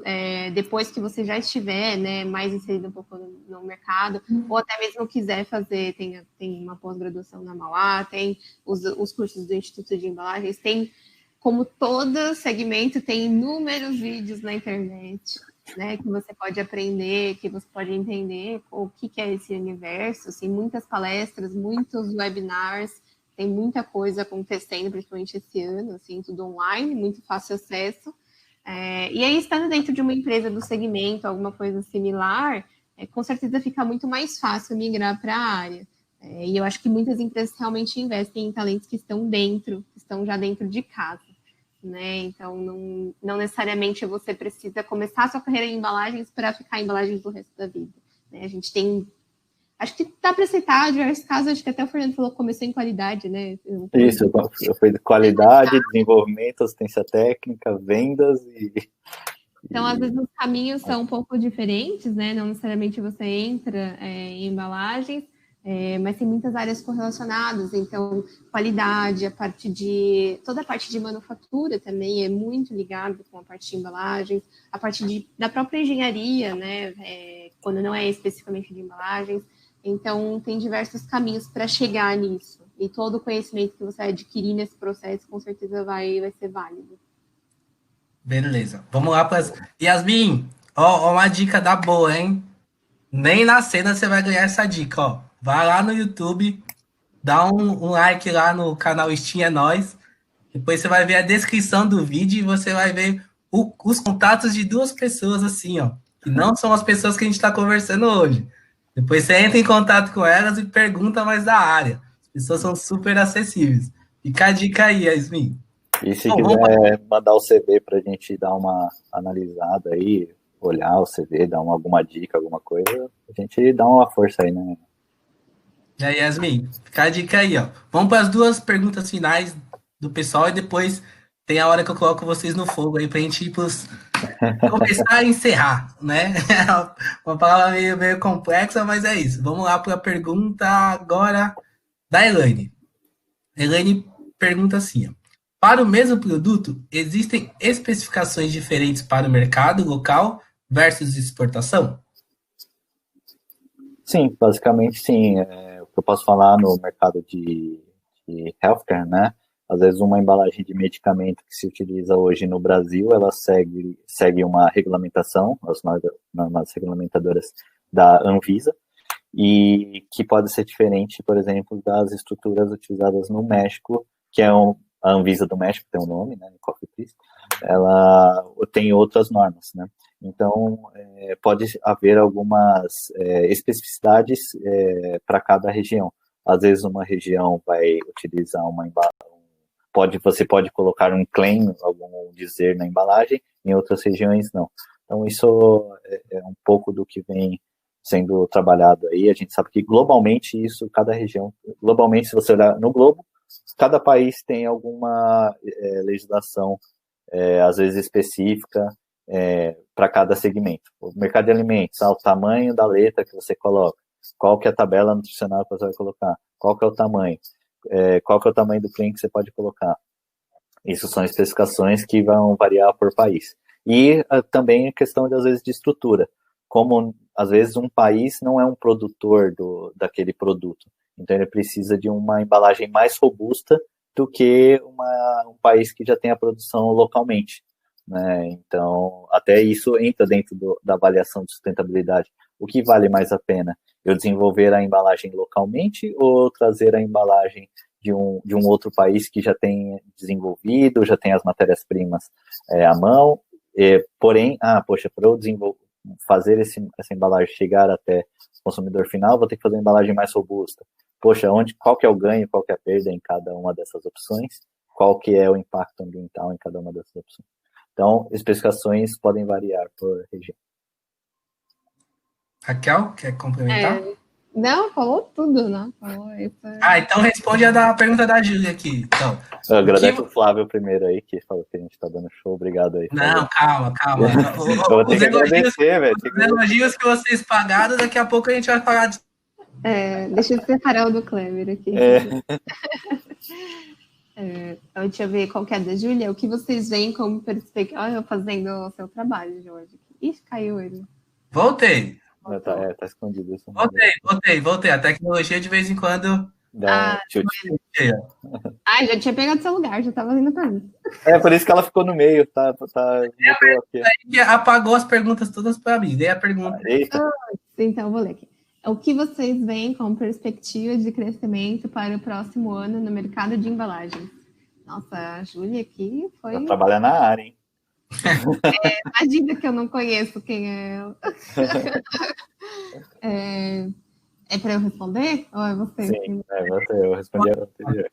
depois que você já estiver, né, mais inserido um pouco no mercado, ou até mesmo quiser fazer, tem uma pós-graduação na Mauá, tem os cursos do Instituto de Embalagens, tem, como todo segmento, tem inúmeros vídeos na internet, né, que você pode aprender, que você pode entender o que é esse universo, assim, muitas palestras, muitos webinars, tem muita coisa acontecendo, principalmente esse ano, assim, tudo online, muito fácil acesso. E aí, estando dentro de uma empresa do segmento, alguma coisa similar, com certeza fica muito mais fácil migrar para a área. E eu acho que muitas empresas realmente investem em talentos que estão já dentro de casa. Né? Então, não necessariamente você precisa começar a sua carreira em embalagens para ficar em embalagens do resto da vida. Né? A gente tem... Acho que dá para aceitar diversos casos, acho que até o Fernando falou que começou em qualidade, né?
Isso, eu fui de qualidade, desenvolvimento, assistência técnica, vendas
Então, às vezes, os caminhos são um pouco diferentes, né? Não necessariamente você entra em embalagens, mas tem muitas áreas correlacionadas, então qualidade, toda a parte de manufatura também é muito ligada com a parte de embalagens, a parte da própria engenharia, né, quando não é especificamente de embalagens, então tem diversos caminhos para chegar nisso, e todo o conhecimento que você adquirir nesse processo com certeza vai ser válido.
Beleza, vamos lá para Yasmin, ó, uma dica da boa, hein? Nem na cena você vai ganhar essa dica, ó. Vai lá no YouTube, dá um like lá no canal Steam é Nós. Depois você vai ver a descrição do vídeo e você vai ver os contatos de duas pessoas assim, ó. Que não são as pessoas que a gente está conversando hoje. Depois você entra em contato com elas e pergunta mais da área. As pessoas são super acessíveis. Fica a dica aí, Yasmin.
E se quiser mandar o CV para a gente dar uma analisada aí, olhar o CV, dar alguma dica, alguma coisa, a gente dá uma força aí, né?
E aí, Yasmin, fica a dica aí, ó. Vamos para as duas perguntas finais do pessoal e depois tem a hora que eu coloco vocês no fogo aí para a gente ir começar a encerrar, né? Uma palavra meio complexa, mas é isso. Vamos lá para a pergunta agora da Elaine. Elaine pergunta assim, ó. Para o mesmo produto, existem especificações diferentes para o mercado local versus exportação?
Sim, basicamente sim. O que eu posso falar no mercado de healthcare, né? Às vezes uma embalagem de medicamento que se utiliza hoje no Brasil, ela segue uma regulamentação, as normas regulamentadoras da Anvisa, e que pode ser diferente, por exemplo, das estruturas utilizadas no México, que é a Anvisa do México tem um nome, né, COFEPRIS, ela tem outras normas, né? Então, pode haver algumas especificidades para cada região. Às vezes, uma região vai utilizar uma embalagem, você pode colocar um claim, algum dizer na embalagem, em outras regiões não. Então, isso é um pouco do que vem sendo trabalhado aí. A gente sabe que globalmente isso, cada região, globalmente, se você olhar no globo, cada país tem alguma legislação, às vezes específica, para cada segmento. O mercado de alimentos, o tamanho da letra que você coloca, qual que é a tabela nutricional que você vai colocar, qual que é o tamanho, qual que é o tamanho do claim que você pode colocar. Isso são especificações que vão variar por país. E também a questão, às vezes, de estrutura. Como, às vezes, um país não é um produtor daquele produto. Então, ele precisa de uma embalagem mais robusta do que um país que já tem a produção localmente, né? Então, até isso entra dentro da avaliação de sustentabilidade. O que vale mais a pena? Eu desenvolver a embalagem localmente ou trazer a embalagem de um outro país que já tem desenvolvido, já tem as matérias-primas à mão? Porém, para eu fazer essa embalagem chegar até o consumidor final, vou ter que fazer uma embalagem mais robusta. Poxa, qual que é o ganho, qual que é a perda em cada uma dessas opções? Qual que é o impacto ambiental em cada uma dessas opções? Então, especificações podem variar por região.
Raquel, quer complementar?
Não, falou tudo, né?
Então responde a pergunta da Júlia aqui. Então,
eu agradeço o Flávio primeiro aí, que falou que a gente tá dando show. Obrigado aí, Flávio.
Não, calma.
Eu vou ter que agradecer, velho.
Os elogios que vocês pagaram, daqui a pouco a gente vai falar de...
deixa eu separar o do Kleber aqui. Deixa eu ver qual que é da Júlia. O que vocês veem como perspectiva... Olha, eu fazendo o seu trabalho, Jorge. Ih, caiu ele.
Voltei.
Tá escondido isso.
Voltei. A tecnologia de vez em quando...
Já tinha pegado o seu lugar, já estava indo para mim.
Por isso que ela ficou no meio, tá
aqui. Apagou as perguntas todas para mim. Dei a pergunta.
Então, eu vou ler aqui. O que vocês veem como perspectiva de crescimento para o próximo ano no mercado de embalagens? Nossa, a Júlia aqui foi...
Ela trabalha na área, hein?
Imagina que eu não conheço quem é ela. É para eu responder? Ou é você?
Sim, você. Eu respondi a anterior.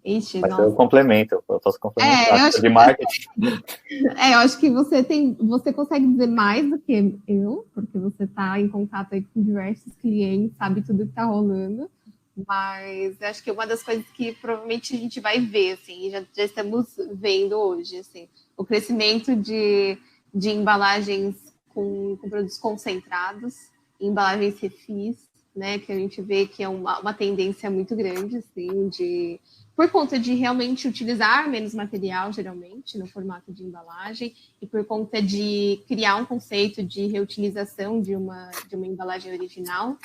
Ixi,
mas eu complemento, eu posso complementar. De marketing.
Eu acho que você consegue dizer mais do que eu, porque você está em contato aí com diversos clientes, sabe tudo que está rolando. Mas acho que uma das coisas que provavelmente a gente vai ver, assim, já estamos vendo hoje, assim, o crescimento de embalagens com produtos concentrados, embalagens refis, né, que a gente vê que é uma tendência muito grande, assim, por conta de realmente utilizar menos material, geralmente, no formato de embalagem, e por conta de criar um conceito de reutilização de uma embalagem original,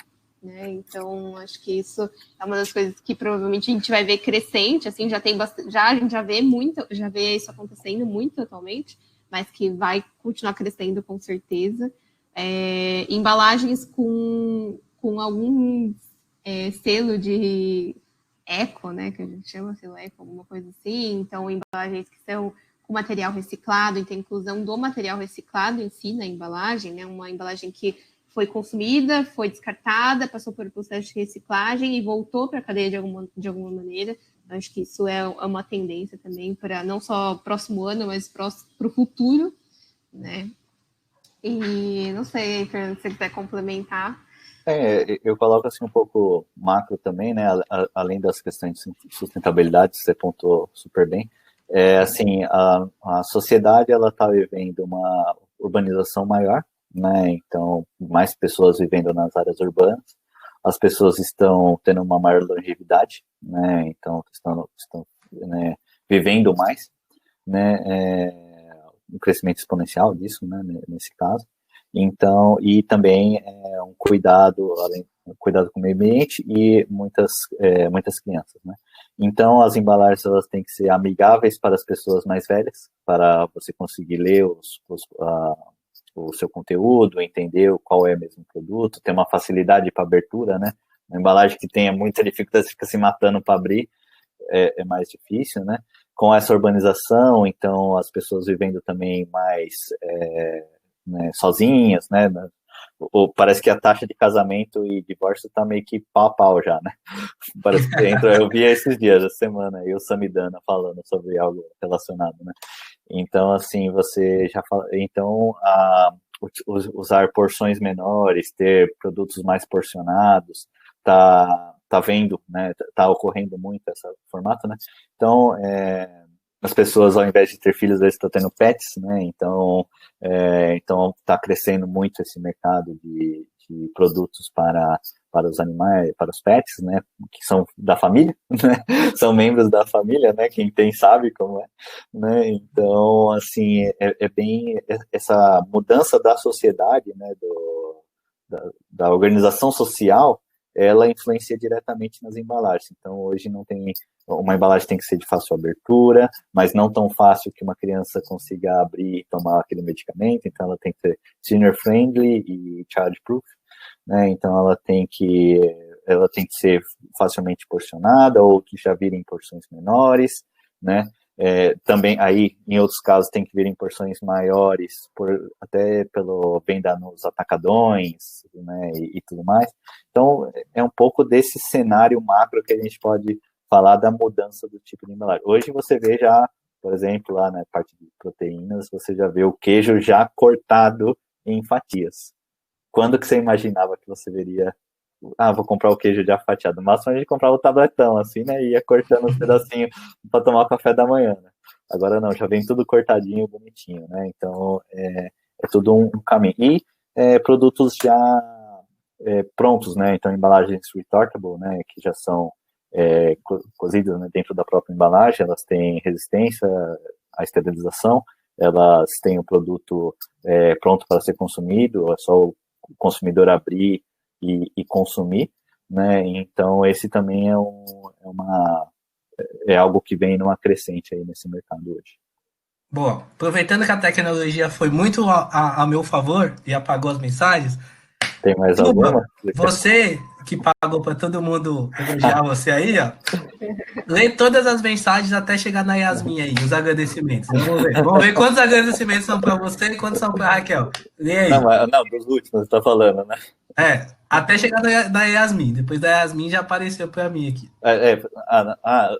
né? Então, acho que isso é uma das coisas que provavelmente a gente vai ver crescente, assim, a gente já vê isso acontecendo muito atualmente, mas que vai continuar crescendo com certeza. Embalagens com algum selo de eco, né, que a gente chama selo eco, alguma coisa assim. Então, embalagens que são com material reciclado, então inclusão do material reciclado em si na embalagem, né, uma embalagem que foi consumida, foi descartada, passou por um processo de reciclagem e voltou para a cadeia de alguma maneira. Então, acho que isso é uma tendência também para não só próximo ano, mas para o futuro, né? E não sei, Fernando, se você quiser complementar.
Eu coloco assim um pouco macro também, né? Além das questões de sustentabilidade, você pontuou super bem. Assim, a sociedade ela está vivendo uma urbanização maior, né? Então, mais pessoas vivendo nas áreas urbanas, as pessoas estão tendo uma maior longevidade, né? Então, estão né, vivendo mais, né? Um crescimento exponencial disso, né? Nesse caso. Então, e também um cuidado com o meio ambiente e muitas crianças, né? Então, as embalagens elas têm que ser amigáveis para as pessoas mais velhas, para você conseguir ler o seu conteúdo, entender qual é mesmo o produto, ter uma facilidade para abertura, né? Uma embalagem que tenha muita dificuldade, fica se matando para abrir, é mais difícil, né? Com essa urbanização, então, as pessoas vivendo também mais né, sozinhas, né? Parece que a taxa de casamento e divórcio tá meio que pau a pau já, né? Parece que entra, eu vi esses dias, essa semana, aí o Samidana falando sobre algo relacionado, né? Então, assim, você já fala, então, usar porções menores, ter produtos mais porcionados, tá vendo, né? Tá ocorrendo muito esse formato, né? Então, as pessoas, ao invés de ter filhos, eles estão tendo pets, né? Então está crescendo muito esse mercado de produtos para os animais, para os pets, né? Que são da família, né? São membros da família, né? Quem tem sabe como é, né? Então, assim, é bem essa mudança da sociedade, né? Da organização social, ela influencia diretamente nas embalagens. Então, hoje não tem... Uma embalagem tem que ser de fácil abertura, mas não tão fácil que uma criança consiga abrir e tomar aquele medicamento. Então, ela tem que ser senior-friendly e child-proof, né? Então, ela tem que ser facilmente porcionada ou que já vire em porções menores, né? Também, aí, em outros casos, tem que vir em porções maiores, até pelo venda nos atacadões, né, e tudo mais. Então, é um pouco desse cenário macro que a gente pode falar da mudança do tipo de embalagem. Hoje você vê já, por exemplo, lá na parte de proteínas, você já vê o queijo já cortado em fatias. Quando que você imaginava que você veria, vou comprar o queijo já fatiado? No máximo a gente comprava o tabletão, assim, né, e ia cortando os pedacinhos para tomar o café da manhã, né? Agora não, já vem tudo cortadinho, bonitinho, né? Então, é tudo um caminho. E produtos já prontos, né? Então, embalagens retortable, né, que já são cozidas, né, dentro da própria embalagem, elas têm resistência à esterilização, elas têm o produto pronto para ser consumido, é só o consumidor abrir e consumir, né? Então esse também é algo que vem numa crescente aí nesse mercado hoje.
Bom, aproveitando que a tecnologia foi muito a meu favor e apagou as mensagens,
tem mais alguma?
Você que pagou para todo mundo elogiar você aí, ó, lê todas as mensagens até chegar na Yasmin aí, os agradecimentos. Vamos ver quantos agradecimentos são para você e quantos são para Raquel. Lê aí.
Não, dos últimos você tá falando, né?
Até chegar da Yasmin. Depois da Yasmin já apareceu para mim aqui.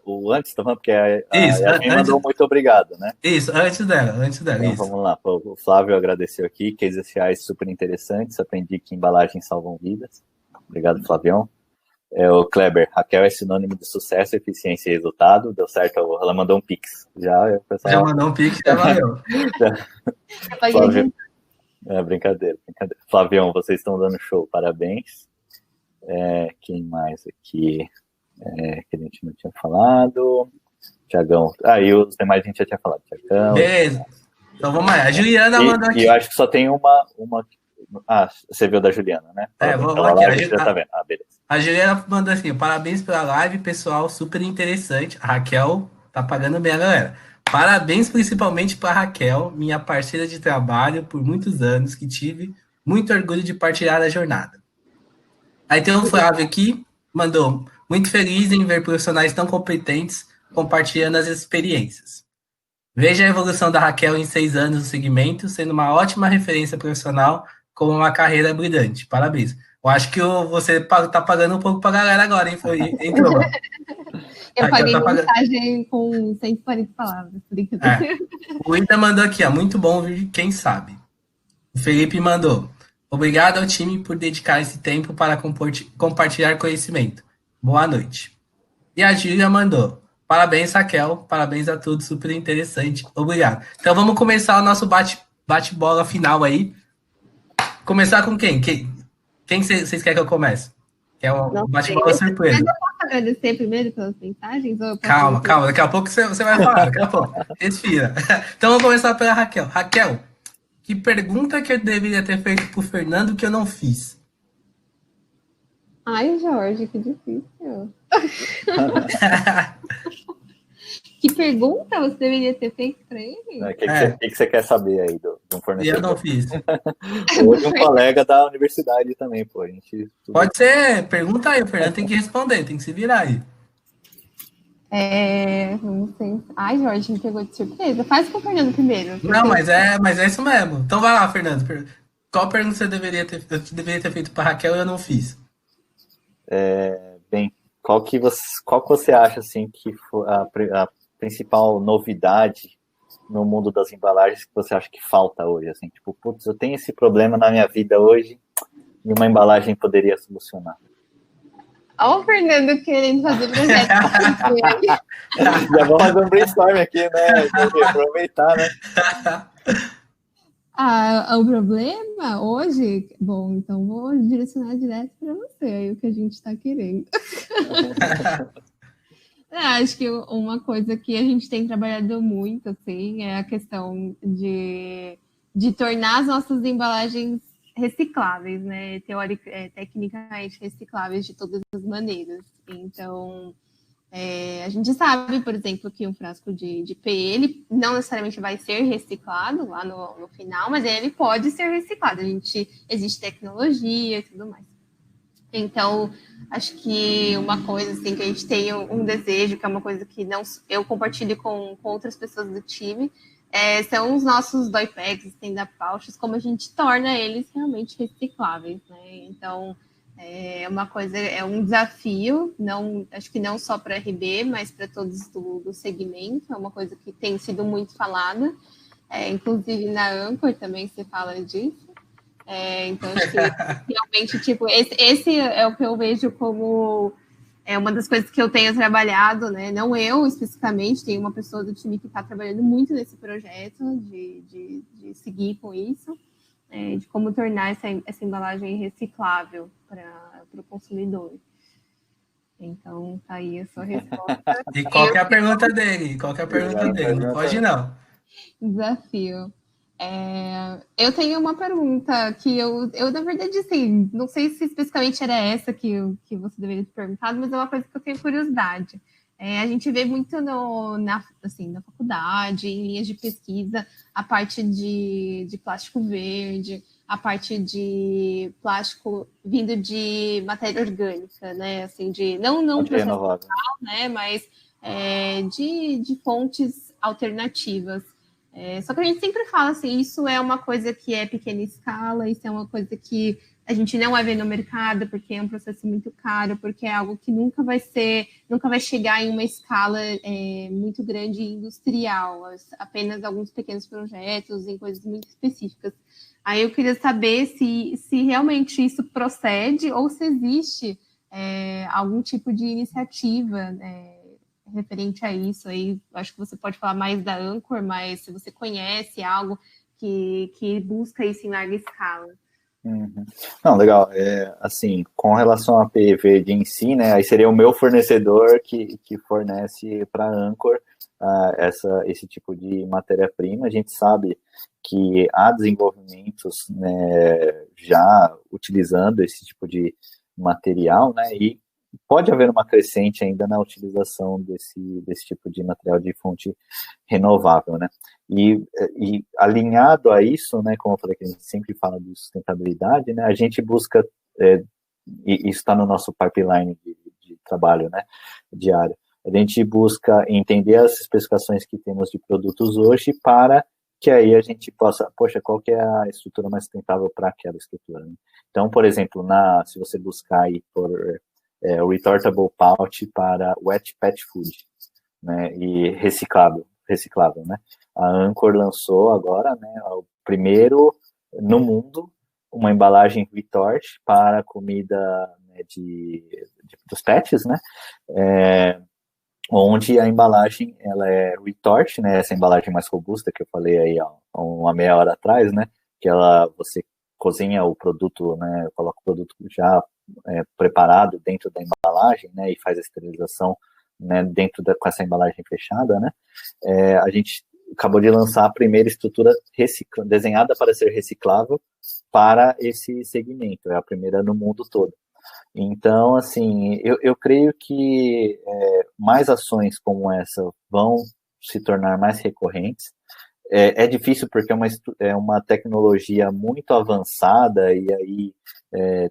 O antes, tá falando? Porque a
Yasmin
antes, mandou muito obrigado, né?
Isso, antes dela.
Então,
isso.
Vamos lá, o Flávio agradeceu aqui, cases reais super interessantes, aprendi que embalagens salvam vidas. Obrigado, Flavião. O Kleber, Raquel é sinônimo de sucesso, eficiência e resultado. Deu certo, ela mandou um pix. Já
mandou um pix, já valeu.
Flávio, brincadeira. Flavião, vocês estão dando show, parabéns. Quem mais aqui que a gente não tinha falado? Tiagão. E os demais a gente já tinha falado. Tiagão.
Beleza. Então vamos lá. A Juliana mandou aqui.
E eu acho que só tem uma. Você viu da Juliana, né?
Vamos aqui.
Já tá vendo. Beleza.
A Juliana mandou assim: parabéns pela live, pessoal, super interessante. A Raquel tá pagando bem a galera. Parabéns principalmente para Raquel, minha parceira de trabalho por muitos anos, que tive muito orgulho de partilhar a jornada. Aí tem o Flávio aqui, mandou: muito feliz em ver profissionais tão competentes compartilhando as experiências. Veja a evolução da Raquel em 6 anos no segmento, sendo uma ótima referência profissional com uma carreira brilhante. Parabéns. Eu acho que você tá pagando um pouco pra galera agora, hein? Entrou.
Eu paguei mensagem com 140 palavras.
O Ida mandou aqui, ó. Muito bom ouvir quem sabe. O Felipe mandou: obrigado ao time por dedicar esse tempo para compartilhar conhecimento. Boa noite. E a Júlia mandou: parabéns, Raquel. Parabéns a todos. Super interessante. Obrigado. Então vamos começar o nosso bate-bola final aí. Começar com quem? Quem vocês querem que eu comece? Que é um bate-bola surpresa.
Mas eu posso agradecer primeiro pelas mensagens?
Calma. Daqui a pouco você vai falar. Daqui a pouco. Respira. Então vamos começar pela Raquel. Raquel, que pergunta que eu deveria ter feito pro Fernando que eu não fiz?
Ai, Jorge, que difícil. Que pergunta você deveria ter feito para ele?
O que você quer saber aí de um fornecedor?
Eu não fiz.
Ou de um colega da universidade também, pô.
Pode ser, pergunta aí, o Fernando tem que responder, tem que se virar aí.
Vamos pensar. Ai, Jorge, me pegou de surpresa. Faz com o Fernando primeiro.
Não, mas é isso mesmo. Então vai lá, Fernando. Qual pergunta eu deveria ter feito para Raquel e eu não fiz?
Bem, qual que você acha assim que foi a principal novidade no mundo das embalagens que você acha que falta hoje? Assim, tipo, putz, eu tenho esse problema na minha vida hoje e uma embalagem poderia solucionar.
Olha o Fernando querendo fazer projeto.
Já vamos fazer um brainstorm aqui, né? Aproveitar, né?
O problema hoje, bom, então vou direcionar direto para você, aí o que a gente está querendo. Acho que uma coisa que a gente tem trabalhado muito, assim, é a questão de tornar as nossas embalagens recicláveis, né? Tecnicamente recicláveis de todas as maneiras. Então, a gente sabe, por exemplo, que um frasco de PE, ele não necessariamente vai ser reciclado lá no final, mas ele pode ser reciclado. Existe tecnologia e tudo mais. Então, acho que uma coisa assim que a gente tem um desejo, que é uma coisa que não eu compartilho com outras pessoas do time, são os nossos dye packs, stand-up pouches, como a gente torna eles realmente recicláveis, né? Então, é um desafio, acho que não só para a RB, mas para todos do segmento, é uma coisa que tem sido muito falada, inclusive na Anchor também se fala disso. Então, acho que realmente, tipo, esse é o que eu vejo como uma das coisas que eu tenho trabalhado, né? Não eu especificamente, tem uma pessoa do time que está trabalhando muito nesse projeto de seguir com isso, de como tornar essa embalagem reciclável para o consumidor. Então, tá aí a sua resposta.
E qual que é a pergunta dele? Qual que é a pergunta dele? Não pode, não.
Desafio. Eu tenho uma pergunta que eu, na verdade, assim, não sei se especificamente era essa que você deveria ter perguntado, mas é uma coisa que eu tenho curiosidade. A gente vê muito na faculdade, em linhas de pesquisa, a parte de plástico verde, a parte de plástico vindo de matéria orgânica, né? Assim, não processual, né? Mas de fontes alternativas. Só que a gente sempre fala assim, isso é uma coisa que é pequena escala, isso é uma coisa que a gente não vai ver no mercado, porque é um processo muito caro, porque é algo que nunca vai chegar em uma escala muito grande e industrial, apenas alguns pequenos projetos em coisas muito específicas. Aí eu queria saber se realmente isso procede ou se existe algum tipo de iniciativa referente a isso. Aí acho que você pode falar mais da Anchor, mas se você conhece algo que busca isso em larga escala.
Uhum. Não, legal. Assim, com relação a PE Verde em si, né, aí seria o meu fornecedor que fornece para a Anchor esse tipo de matéria-prima. A gente sabe que há desenvolvimentos, né, já utilizando esse tipo de material, né, e pode haver uma crescente ainda na utilização desse tipo de material de fonte renovável, né? E alinhado a isso, né, como eu falei que a gente sempre fala de sustentabilidade, né, a gente busca, e isso está no nosso pipeline de trabalho, né, diário, a gente busca entender as especificações que temos de produtos hoje para que aí a gente possa, poxa, qual que é a estrutura mais sustentável para aquela estrutura, né? Então, por exemplo, se você buscar aí por o retortable pouch para wet pet food, né, e reciclável, né. A Anchor lançou agora, né, o primeiro no mundo, uma embalagem retort para comida, né, dos pets, né, onde a embalagem ela é retort, né, essa embalagem mais robusta que eu falei aí há uma meia hora atrás, né, que você cozinha o produto, né, coloca o produto já preparado dentro da embalagem, né, e faz a esterilização, né, com essa embalagem fechada, né, a gente acabou de lançar a primeira estrutura desenhada para ser reciclável para esse segmento, é a primeira no mundo todo. Então, assim, eu creio que mais ações como essa vão se tornar mais recorrentes. É difícil porque é uma tecnologia muito avançada e aí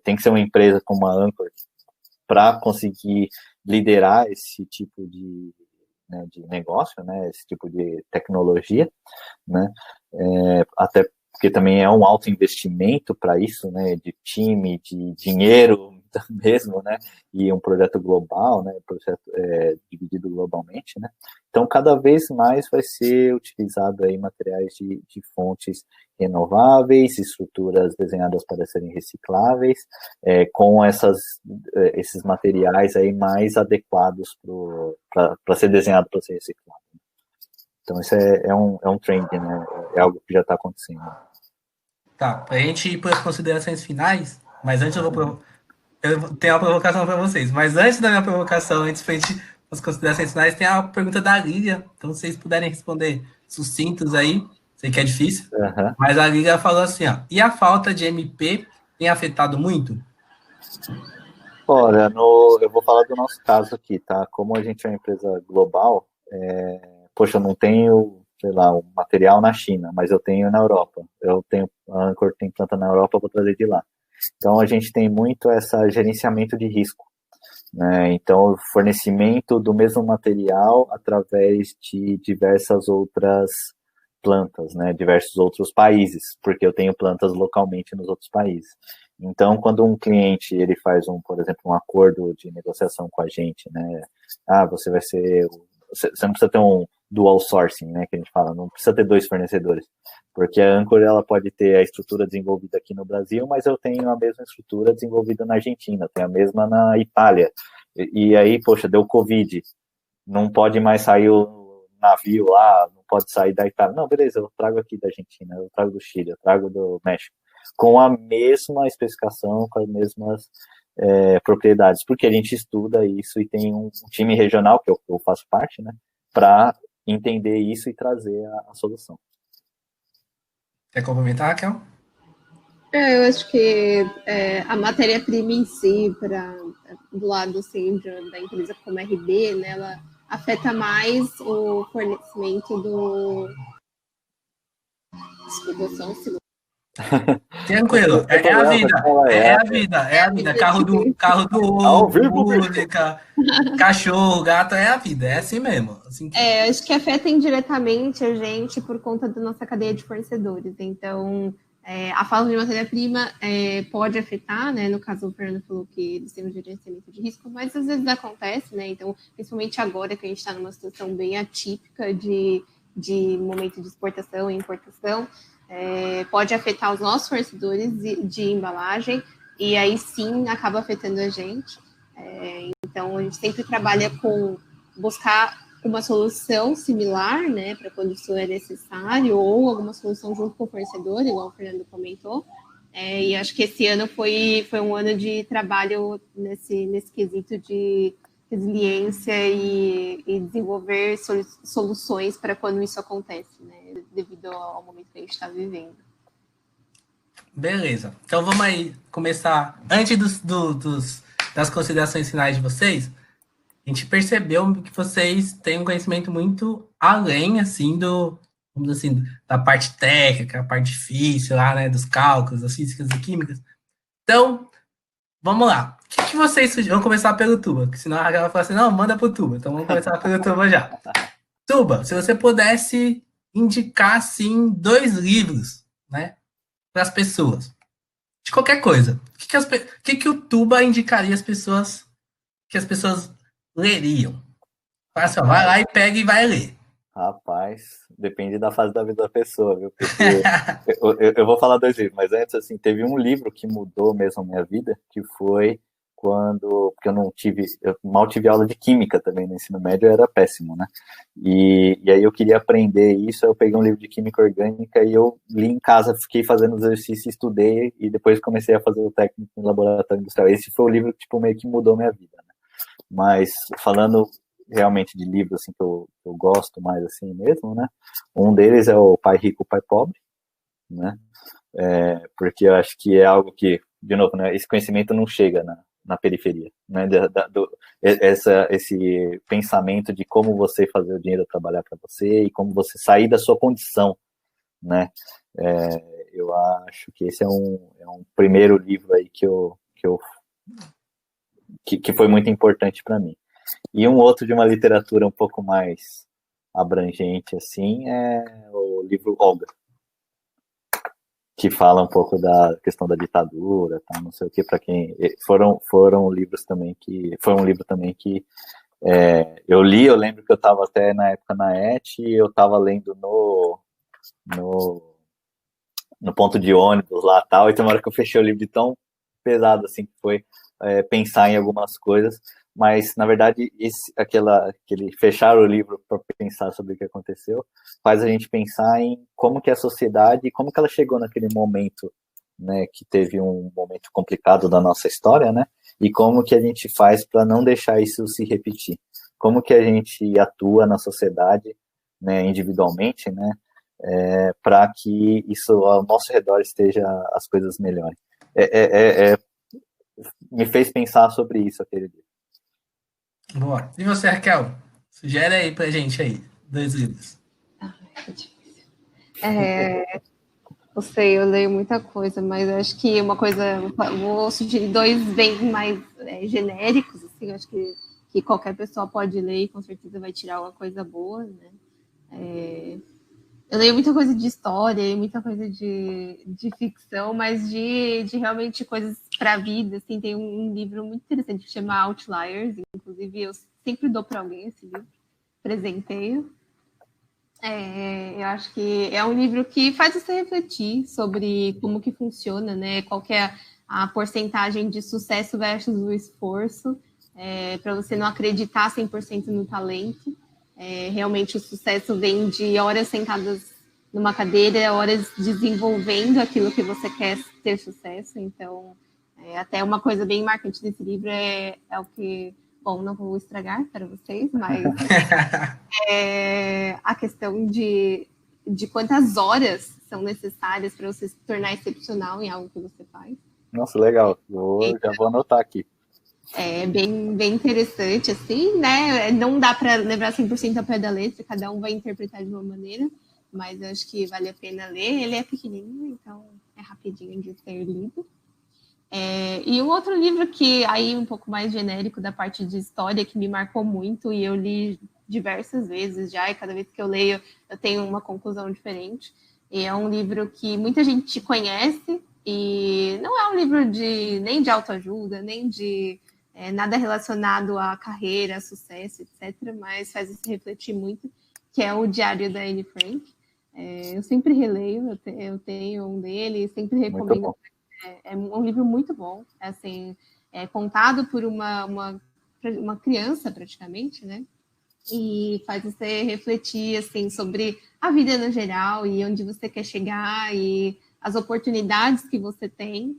tem que ser uma empresa como a Anchor para conseguir liderar esse tipo né, de negócio, né, esse tipo de tecnologia, né, até porque também é um alto investimento para isso, né, de time, de dinheiro mesmo, né, e um projeto global, né, projeto dividido globalmente, né, então cada vez mais vai ser utilizado aí materiais de fontes renováveis, estruturas desenhadas para serem recicláveis, com esses materiais aí mais adequados para ser desenhado para ser reciclado. Então isso é um trend, né, é algo que já está acontecendo.
Tá, pra gente ir para as considerações finais, mas antes eu tenho uma provocação para vocês. Mas antes da minha provocação, antes frente às considerações finais, tem a pergunta da Lília. Então, se vocês puderem responder sucintos aí, sei que é difícil.
Uhum.
Mas a Lília falou assim, ó. E a falta de MP tem afetado muito?
Olha, eu vou falar do nosso caso aqui, tá? Como a gente é uma empresa global, poxa, eu não tenho, sei lá, um material na China, mas eu tenho na Europa. A Anchor tem planta na Europa, eu vou trazer de lá. Então, a gente tem muito esse gerenciamento de risco, né? Então, o fornecimento do mesmo material através de diversas outras plantas, né? Diversos outros países, porque eu tenho plantas localmente nos outros países. Então, quando um cliente ele faz por exemplo, um acordo de negociação com a gente, né? Você não precisa ter um dual sourcing, né? Que a gente fala, não precisa ter 2 fornecedores, porque a Anchor ela pode ter a estrutura desenvolvida aqui no Brasil, mas eu tenho a mesma estrutura desenvolvida na Argentina, tenho a mesma na Itália. E aí, poxa, deu Covid, não pode mais sair o navio lá, não pode sair da Itália. Não, beleza, eu trago aqui da Argentina, eu trago do Chile, eu trago do México, com a mesma especificação, com as mesmas propriedades, porque a gente estuda isso e tem um time regional, que eu faço parte, né, para entender isso e trazer a solução.
Quer complementar, Raquel?
Eu acho que a matéria-prima em si, do lado assim, da empresa como RB, né, ela afeta mais o fornecimento do. Desculpa, só um segundo.
Tranquilo, é a vida, é a vida, é a vida. Carro do ovo, música, cachorro, gato, é a vida, é assim mesmo. Assim que...
acho que afeta indiretamente a gente por conta da nossa cadeia de fornecedores. Então, a falta de matéria-prima pode afetar, né? No caso, o Fernando falou que eles têm um gerenciamento de risco, mas às vezes acontece, né? Então, principalmente agora que a gente está numa situação bem atípica de momento de exportação e importação, pode afetar os nossos fornecedores de embalagem e aí sim acaba afetando a gente. Então, a gente sempre trabalha com buscar uma solução similar, né, para quando isso é necessário, ou alguma solução junto com o fornecedor, igual o Fernando comentou. E acho que esse ano foi um ano de trabalho nesse quesito de resiliência e desenvolver soluções para quando isso acontece, né, devido ao momento que a gente está vivendo.
Beleza. Então vamos aí começar. Antes das considerações finais de vocês, a gente percebeu que vocês têm um conhecimento muito além, assim, vamos dizer assim, da parte técnica, a parte difícil lá, né, dos cálculos, das físicas e químicas. Então, vamos lá. O que vocês sugerem? Vamos começar pelo Tuba, porque senão a Raquel vai falar assim, não, manda pro Tuba. Então vamos começar pelo Tuba já. Tuba, se você pudesse indicar, assim, 2 livros, né, para as pessoas, de qualquer coisa, o que o Tuba indicaria que as pessoas leriam? Fala assim, ó, vai lá e pega e vai ler.
Rapaz, depende da fase da vida da pessoa, viu? Porque eu vou falar 2 livros, mas antes, assim, teve um livro que mudou mesmo a minha vida, que foi porque eu mal tive aula de química também no ensino médio, eu era péssimo, né? E aí eu queria aprender isso, eu peguei um livro de química orgânica e eu li em casa, fiquei fazendo exercício, estudei e depois comecei a fazer o técnico em laboratório industrial. Esse foi o livro que, tipo, meio que mudou minha vida, né? Mas falando realmente de livros assim, que eu gosto mais assim mesmo, né? Um deles é o Pai Rico, Pai Pobre, né? Porque eu acho que é algo que, de novo, né? Esse conhecimento não chega na periferia, né? Esse pensamento de como você fazer o dinheiro trabalhar para você e como você sair da sua condição, né? Eu acho que esse é um primeiro livro aí que foi muito importante para mim. E um outro de uma literatura um pouco mais abrangente, assim, é o livro Olga, que fala um pouco da questão da ditadura, tá? Não sei o que, para quem foram livros também que foi um livro também que eu li. Eu lembro que eu estava até na época na ET e eu estava lendo no, no ponto de ônibus lá tal, e tem uma hora que eu fechei o livro de tão pesado assim que foi pensar em algumas coisas, mas na verdade aquele fechar o livro para pensar sobre o que aconteceu faz a gente pensar em como que a sociedade, como que ela chegou naquele momento, né, que teve um momento complicado da nossa história, né, e como que a gente faz para não deixar isso se repetir, como que a gente atua na sociedade, né, individualmente, né, para que isso ao nosso redor esteja as coisas melhores. Me fez pensar sobre isso aquele dia.
Boa. E você, Raquel? Sugere aí pra gente aí, 2 livros.
É difícil. Não sei, eu leio muita coisa, mas eu acho que uma coisa, vou sugerir 2 bem mais genéricos, assim, eu acho que qualquer pessoa pode ler e com certeza vai tirar uma coisa boa, né? Eu leio muita coisa de história e muita coisa de ficção, mas de realmente coisas para a vida, assim, tem um livro muito interessante que chama Outliers, inclusive eu sempre dou para alguém esse livro, presenteio. Eu acho que é um livro que faz você refletir sobre como que funciona, né? Qual que é a porcentagem de sucesso versus o esforço, para você não acreditar 100% no talento. Realmente o sucesso vem de horas sentadas numa cadeira, horas desenvolvendo aquilo que você quer ter sucesso. Então, até uma coisa bem marcante desse livro é o que... Bom, não vou estragar para vocês, mas a questão de quantas horas são necessárias para você se tornar excepcional em algo que você faz.
Nossa, legal. Já vou anotar aqui.
É bem interessante, assim, né? Não dá para levar 100% a pé da letra, cada um vai interpretar de uma maneira, mas eu acho que vale a pena ler. Ele é pequenininho, então é rapidinho de ser lido. E um outro livro que aí um pouco mais genérico da parte de história que me marcou muito e eu li diversas vezes já, e cada vez que eu leio eu tenho uma conclusão diferente. E é um livro que muita gente conhece e não é um livro nem de autoajuda, nem de nada relacionado à carreira, a sucesso, etc., mas faz você refletir muito, que é o Diário da Anne Frank. Eu sempre releio, eu tenho um dele, sempre recomendo. É um livro muito bom, assim, contado por uma criança praticamente, né? E faz você refletir assim sobre a vida no geral e onde você quer chegar e as oportunidades que você tem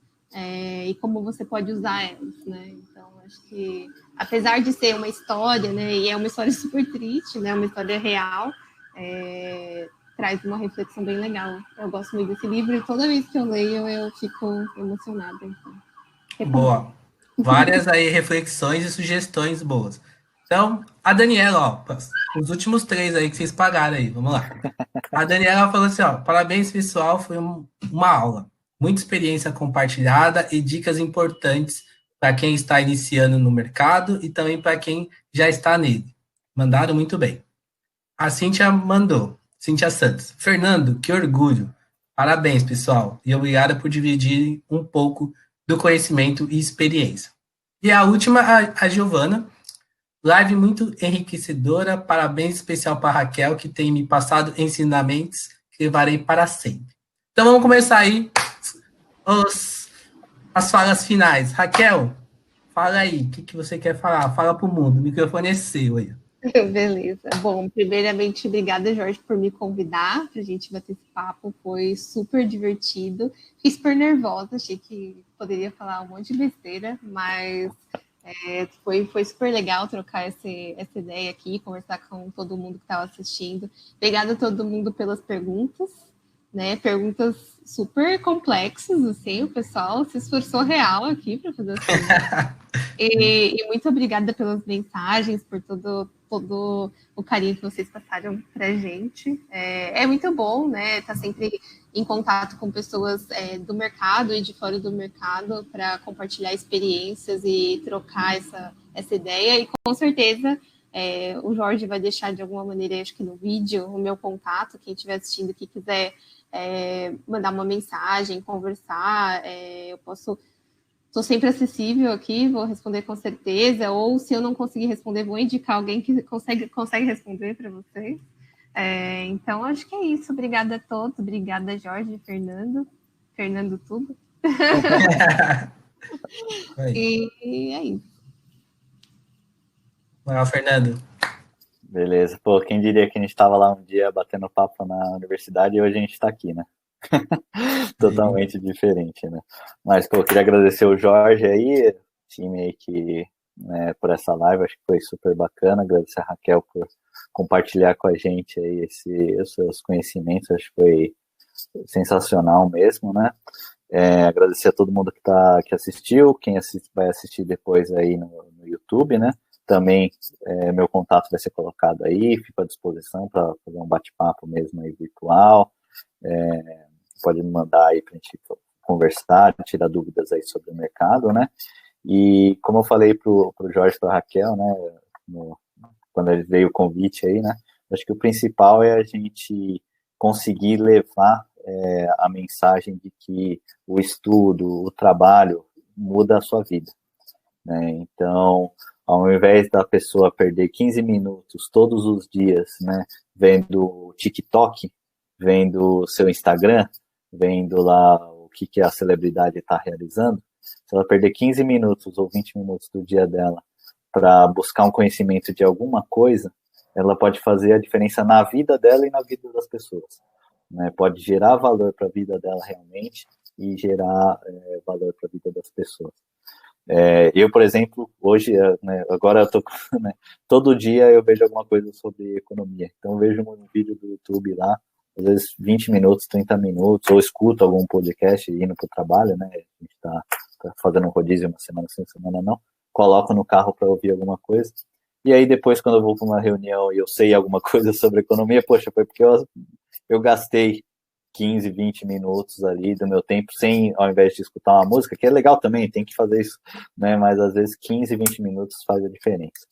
e como você pode usar elas, né? Então acho que apesar de ser uma história, né? E é uma história super triste, né? Uma história real. Traz uma reflexão bem legal. Eu gosto muito desse livro e toda vez que eu leio eu fico emocionada. Então,
boa. Várias aí reflexões e sugestões boas. Então, a Daniela, ó, os últimos 3 aí que vocês pagaram aí, vamos lá. A Daniela falou assim, ó, parabéns pessoal, foi uma aula. Muita experiência compartilhada e dicas importantes para quem está iniciando no mercado e também para quem já está nele. Mandaram muito bem. A Cíntia mandou. Cíntia Santos. Fernando, que orgulho. Parabéns, pessoal. E obrigada por dividir um pouco do conhecimento e experiência. E a última, a Giovana. Live muito enriquecedora. Parabéns especial para a Raquel, que tem me passado ensinamentos que levarei para sempre. Então vamos começar aí as falas finais. Raquel, fala aí. O que você quer falar? Fala para o mundo. O microfone é seu aí.
Beleza. Bom, primeiramente, obrigada, Jorge, por me convidar para a gente bater esse papo. Foi super divertido. Fiquei super nervosa, achei que poderia falar um monte de besteira, mas foi super legal trocar essa ideia aqui, conversar com todo mundo que estava assistindo. Obrigada a todo mundo pelas perguntas, né? Perguntas super complexas, assim, o pessoal se esforçou real aqui para fazer as perguntas. E muito obrigada pelas mensagens, por todo o carinho que vocês passaram para a gente. É muito bom, né? Estar sempre em contato com pessoas do mercado e de fora do mercado para compartilhar experiências e trocar essa ideia, e com certeza o Jorge vai deixar de alguma maneira, acho que no vídeo, o meu contato, quem estiver assistindo que quiser mandar uma mensagem, conversar, eu posso... Estou sempre acessível aqui, vou responder com certeza, ou se eu não conseguir responder, vou indicar alguém que consegue responder para vocês. Então, acho que é isso. Obrigada a todos, obrigada, Jorge, Fernando tudo. E é isso.
Olá, Fernando.
Beleza. Pô, quem diria que a gente estava lá um dia batendo papo na universidade e hoje a gente está aqui, né? Totalmente diferente, né? Mas, pô, queria agradecer o Jorge aí, time aí que, né, por essa live, acho que foi super bacana. Agradecer a Raquel por compartilhar com a gente aí os seus conhecimentos, acho que foi sensacional mesmo, né? Agradecer a todo mundo que assistiu, quem vai assistir depois aí no YouTube, né? Também meu contato vai ser colocado aí, fico à disposição para fazer um bate-papo mesmo aí virtual. Pode me mandar aí para a gente conversar, tirar dúvidas aí sobre o mercado, né? E como eu falei pro Jorge e pra Raquel, né, quando ele veio o convite aí, né, acho que o principal é a gente conseguir levar a mensagem de que o estudo, o trabalho muda a sua vida, né? Então, ao invés da pessoa perder 15 minutos todos os dias, né, vendo TikTok, vendo seu Instagram, vendo lá o que a celebridade está realizando, se ela perder 15 minutos ou 20 minutos do dia dela para buscar um conhecimento de alguma coisa, ela pode fazer a diferença na vida dela e na vida das pessoas, né? Pode gerar valor para a vida dela realmente e gerar valor para a vida das pessoas. Eu, por exemplo, hoje, né, agora eu tô, né, todo dia eu vejo alguma coisa sobre economia, então eu vejo um vídeo do YouTube lá, às vezes 20 minutos, 30 minutos, ou escuto algum podcast indo para o trabalho, né? A gente tá fazendo um rodízio uma semana sim, semana não, coloco no carro para ouvir alguma coisa, e aí depois quando eu vou para uma reunião e eu sei alguma coisa sobre economia, poxa, foi porque eu gastei 15, 20 minutos ali do meu tempo, ao invés de escutar uma música, que é legal também, tem que fazer isso, né? Mas às vezes 15, 20 minutos faz a diferença.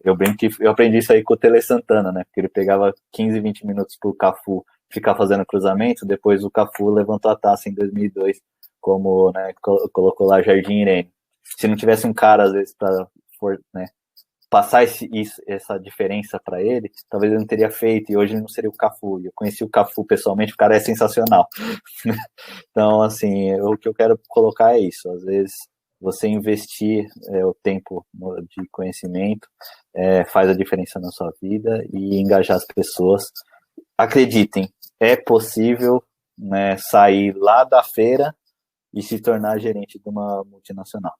Eu aprendi isso aí com o Tele Santana, né? Porque ele pegava 15, 20 minutos pro Cafu ficar fazendo cruzamento, depois o Cafu levantou a taça em 2002, como, né, colocou lá Jardim Irene. Se não tivesse um cara, às vezes, para, né, passar essa diferença para ele, talvez ele não teria feito, e hoje ele não seria o Cafu. Eu conheci o Cafu pessoalmente, o cara é sensacional. Então, assim, o que eu quero colocar é isso. Às vezes, você investir o tempo de conhecimento faz a diferença na sua vida e engajar as pessoas. Acreditem, é possível, né, sair lá da feira e se tornar gerente de uma multinacional.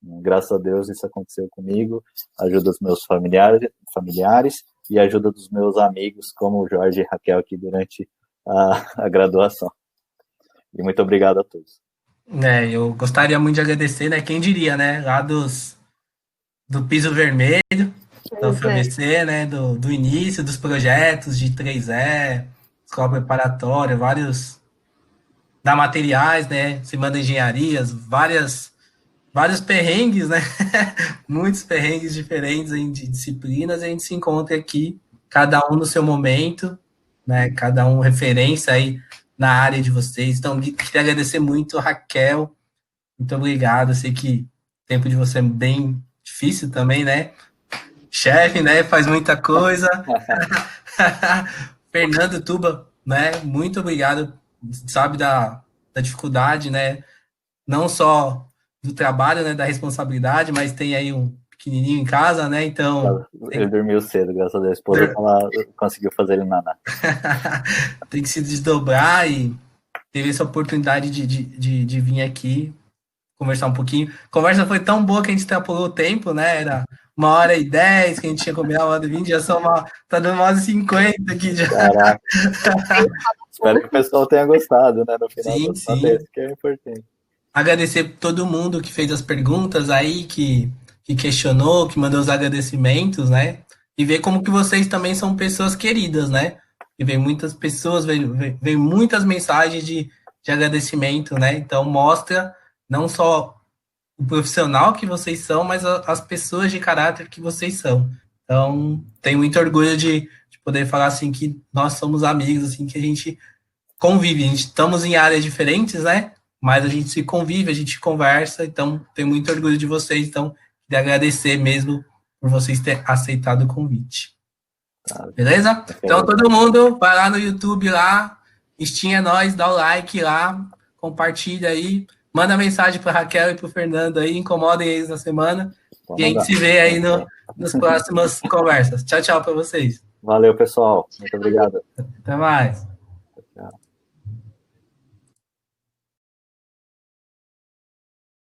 Graças a Deus isso aconteceu comigo, ajuda os meus familiares e ajuda dos meus amigos, como o Jorge e Raquel aqui durante a graduação. E muito obrigado a todos.
Eu gostaria muito de agradecer, né? Quem diria, né? Lá do Piso Vermelho, da UFABC, né? Do início dos projetos de 3E, escola preparatória, vários da materiais, né? Semana Engenharias, vários perrengues, né? Muitos perrengues diferentes de disciplinas, a gente se encontra aqui, cada um no seu momento, né? Cada um referência aí na área de vocês. Então, queria agradecer muito, Raquel. Muito obrigado. Eu sei que o tempo de você é bem difícil também, né? Chefe, né? Faz muita coisa. Fernando Tuba, né? Muito obrigado. Sabe da dificuldade, né? Não só do trabalho, né? Da responsabilidade, mas tem aí um pequenininho em casa, né? Então...
Ele dormiu cedo, graças a Deus. A esposa conseguiu fazer ele nanar.
Tem que se desdobrar e teve essa oportunidade de vir aqui conversar um pouquinho. A conversa foi tão boa que a gente extrapolou o tempo, né? Era 1h10 que a gente tinha combinado, 1h20, já são tá dando 1h50 aqui já.
Caraca. Espero que o pessoal tenha gostado, né? No final
sim,
das contas, que é importante.
Agradecer todo mundo que fez as perguntas aí, que questionou, que mandou os agradecimentos, né? E ver como que vocês também são pessoas queridas, né? E vem muitas pessoas, vem muitas mensagens de agradecimento, né? Então mostra não só o profissional que vocês são, mas as pessoas de caráter que vocês são. Então, tenho muito orgulho de poder falar assim que nós somos amigos, assim, que a gente convive, a gente estamos em áreas diferentes, né? Mas a gente se convive, a gente conversa, então tenho muito orgulho de vocês, então, de agradecer mesmo por vocês terem aceitado o convite. Beleza? Então, todo mundo vai lá no YouTube lá, Steam é nós, dá o like lá, compartilha aí, manda mensagem para Raquel e para o Fernando aí, incomodem eles na semana, e a gente se vê aí nas próximas conversas. Tchau, tchau para vocês.
Valeu, pessoal. Muito obrigado.
Até mais.
Tchau.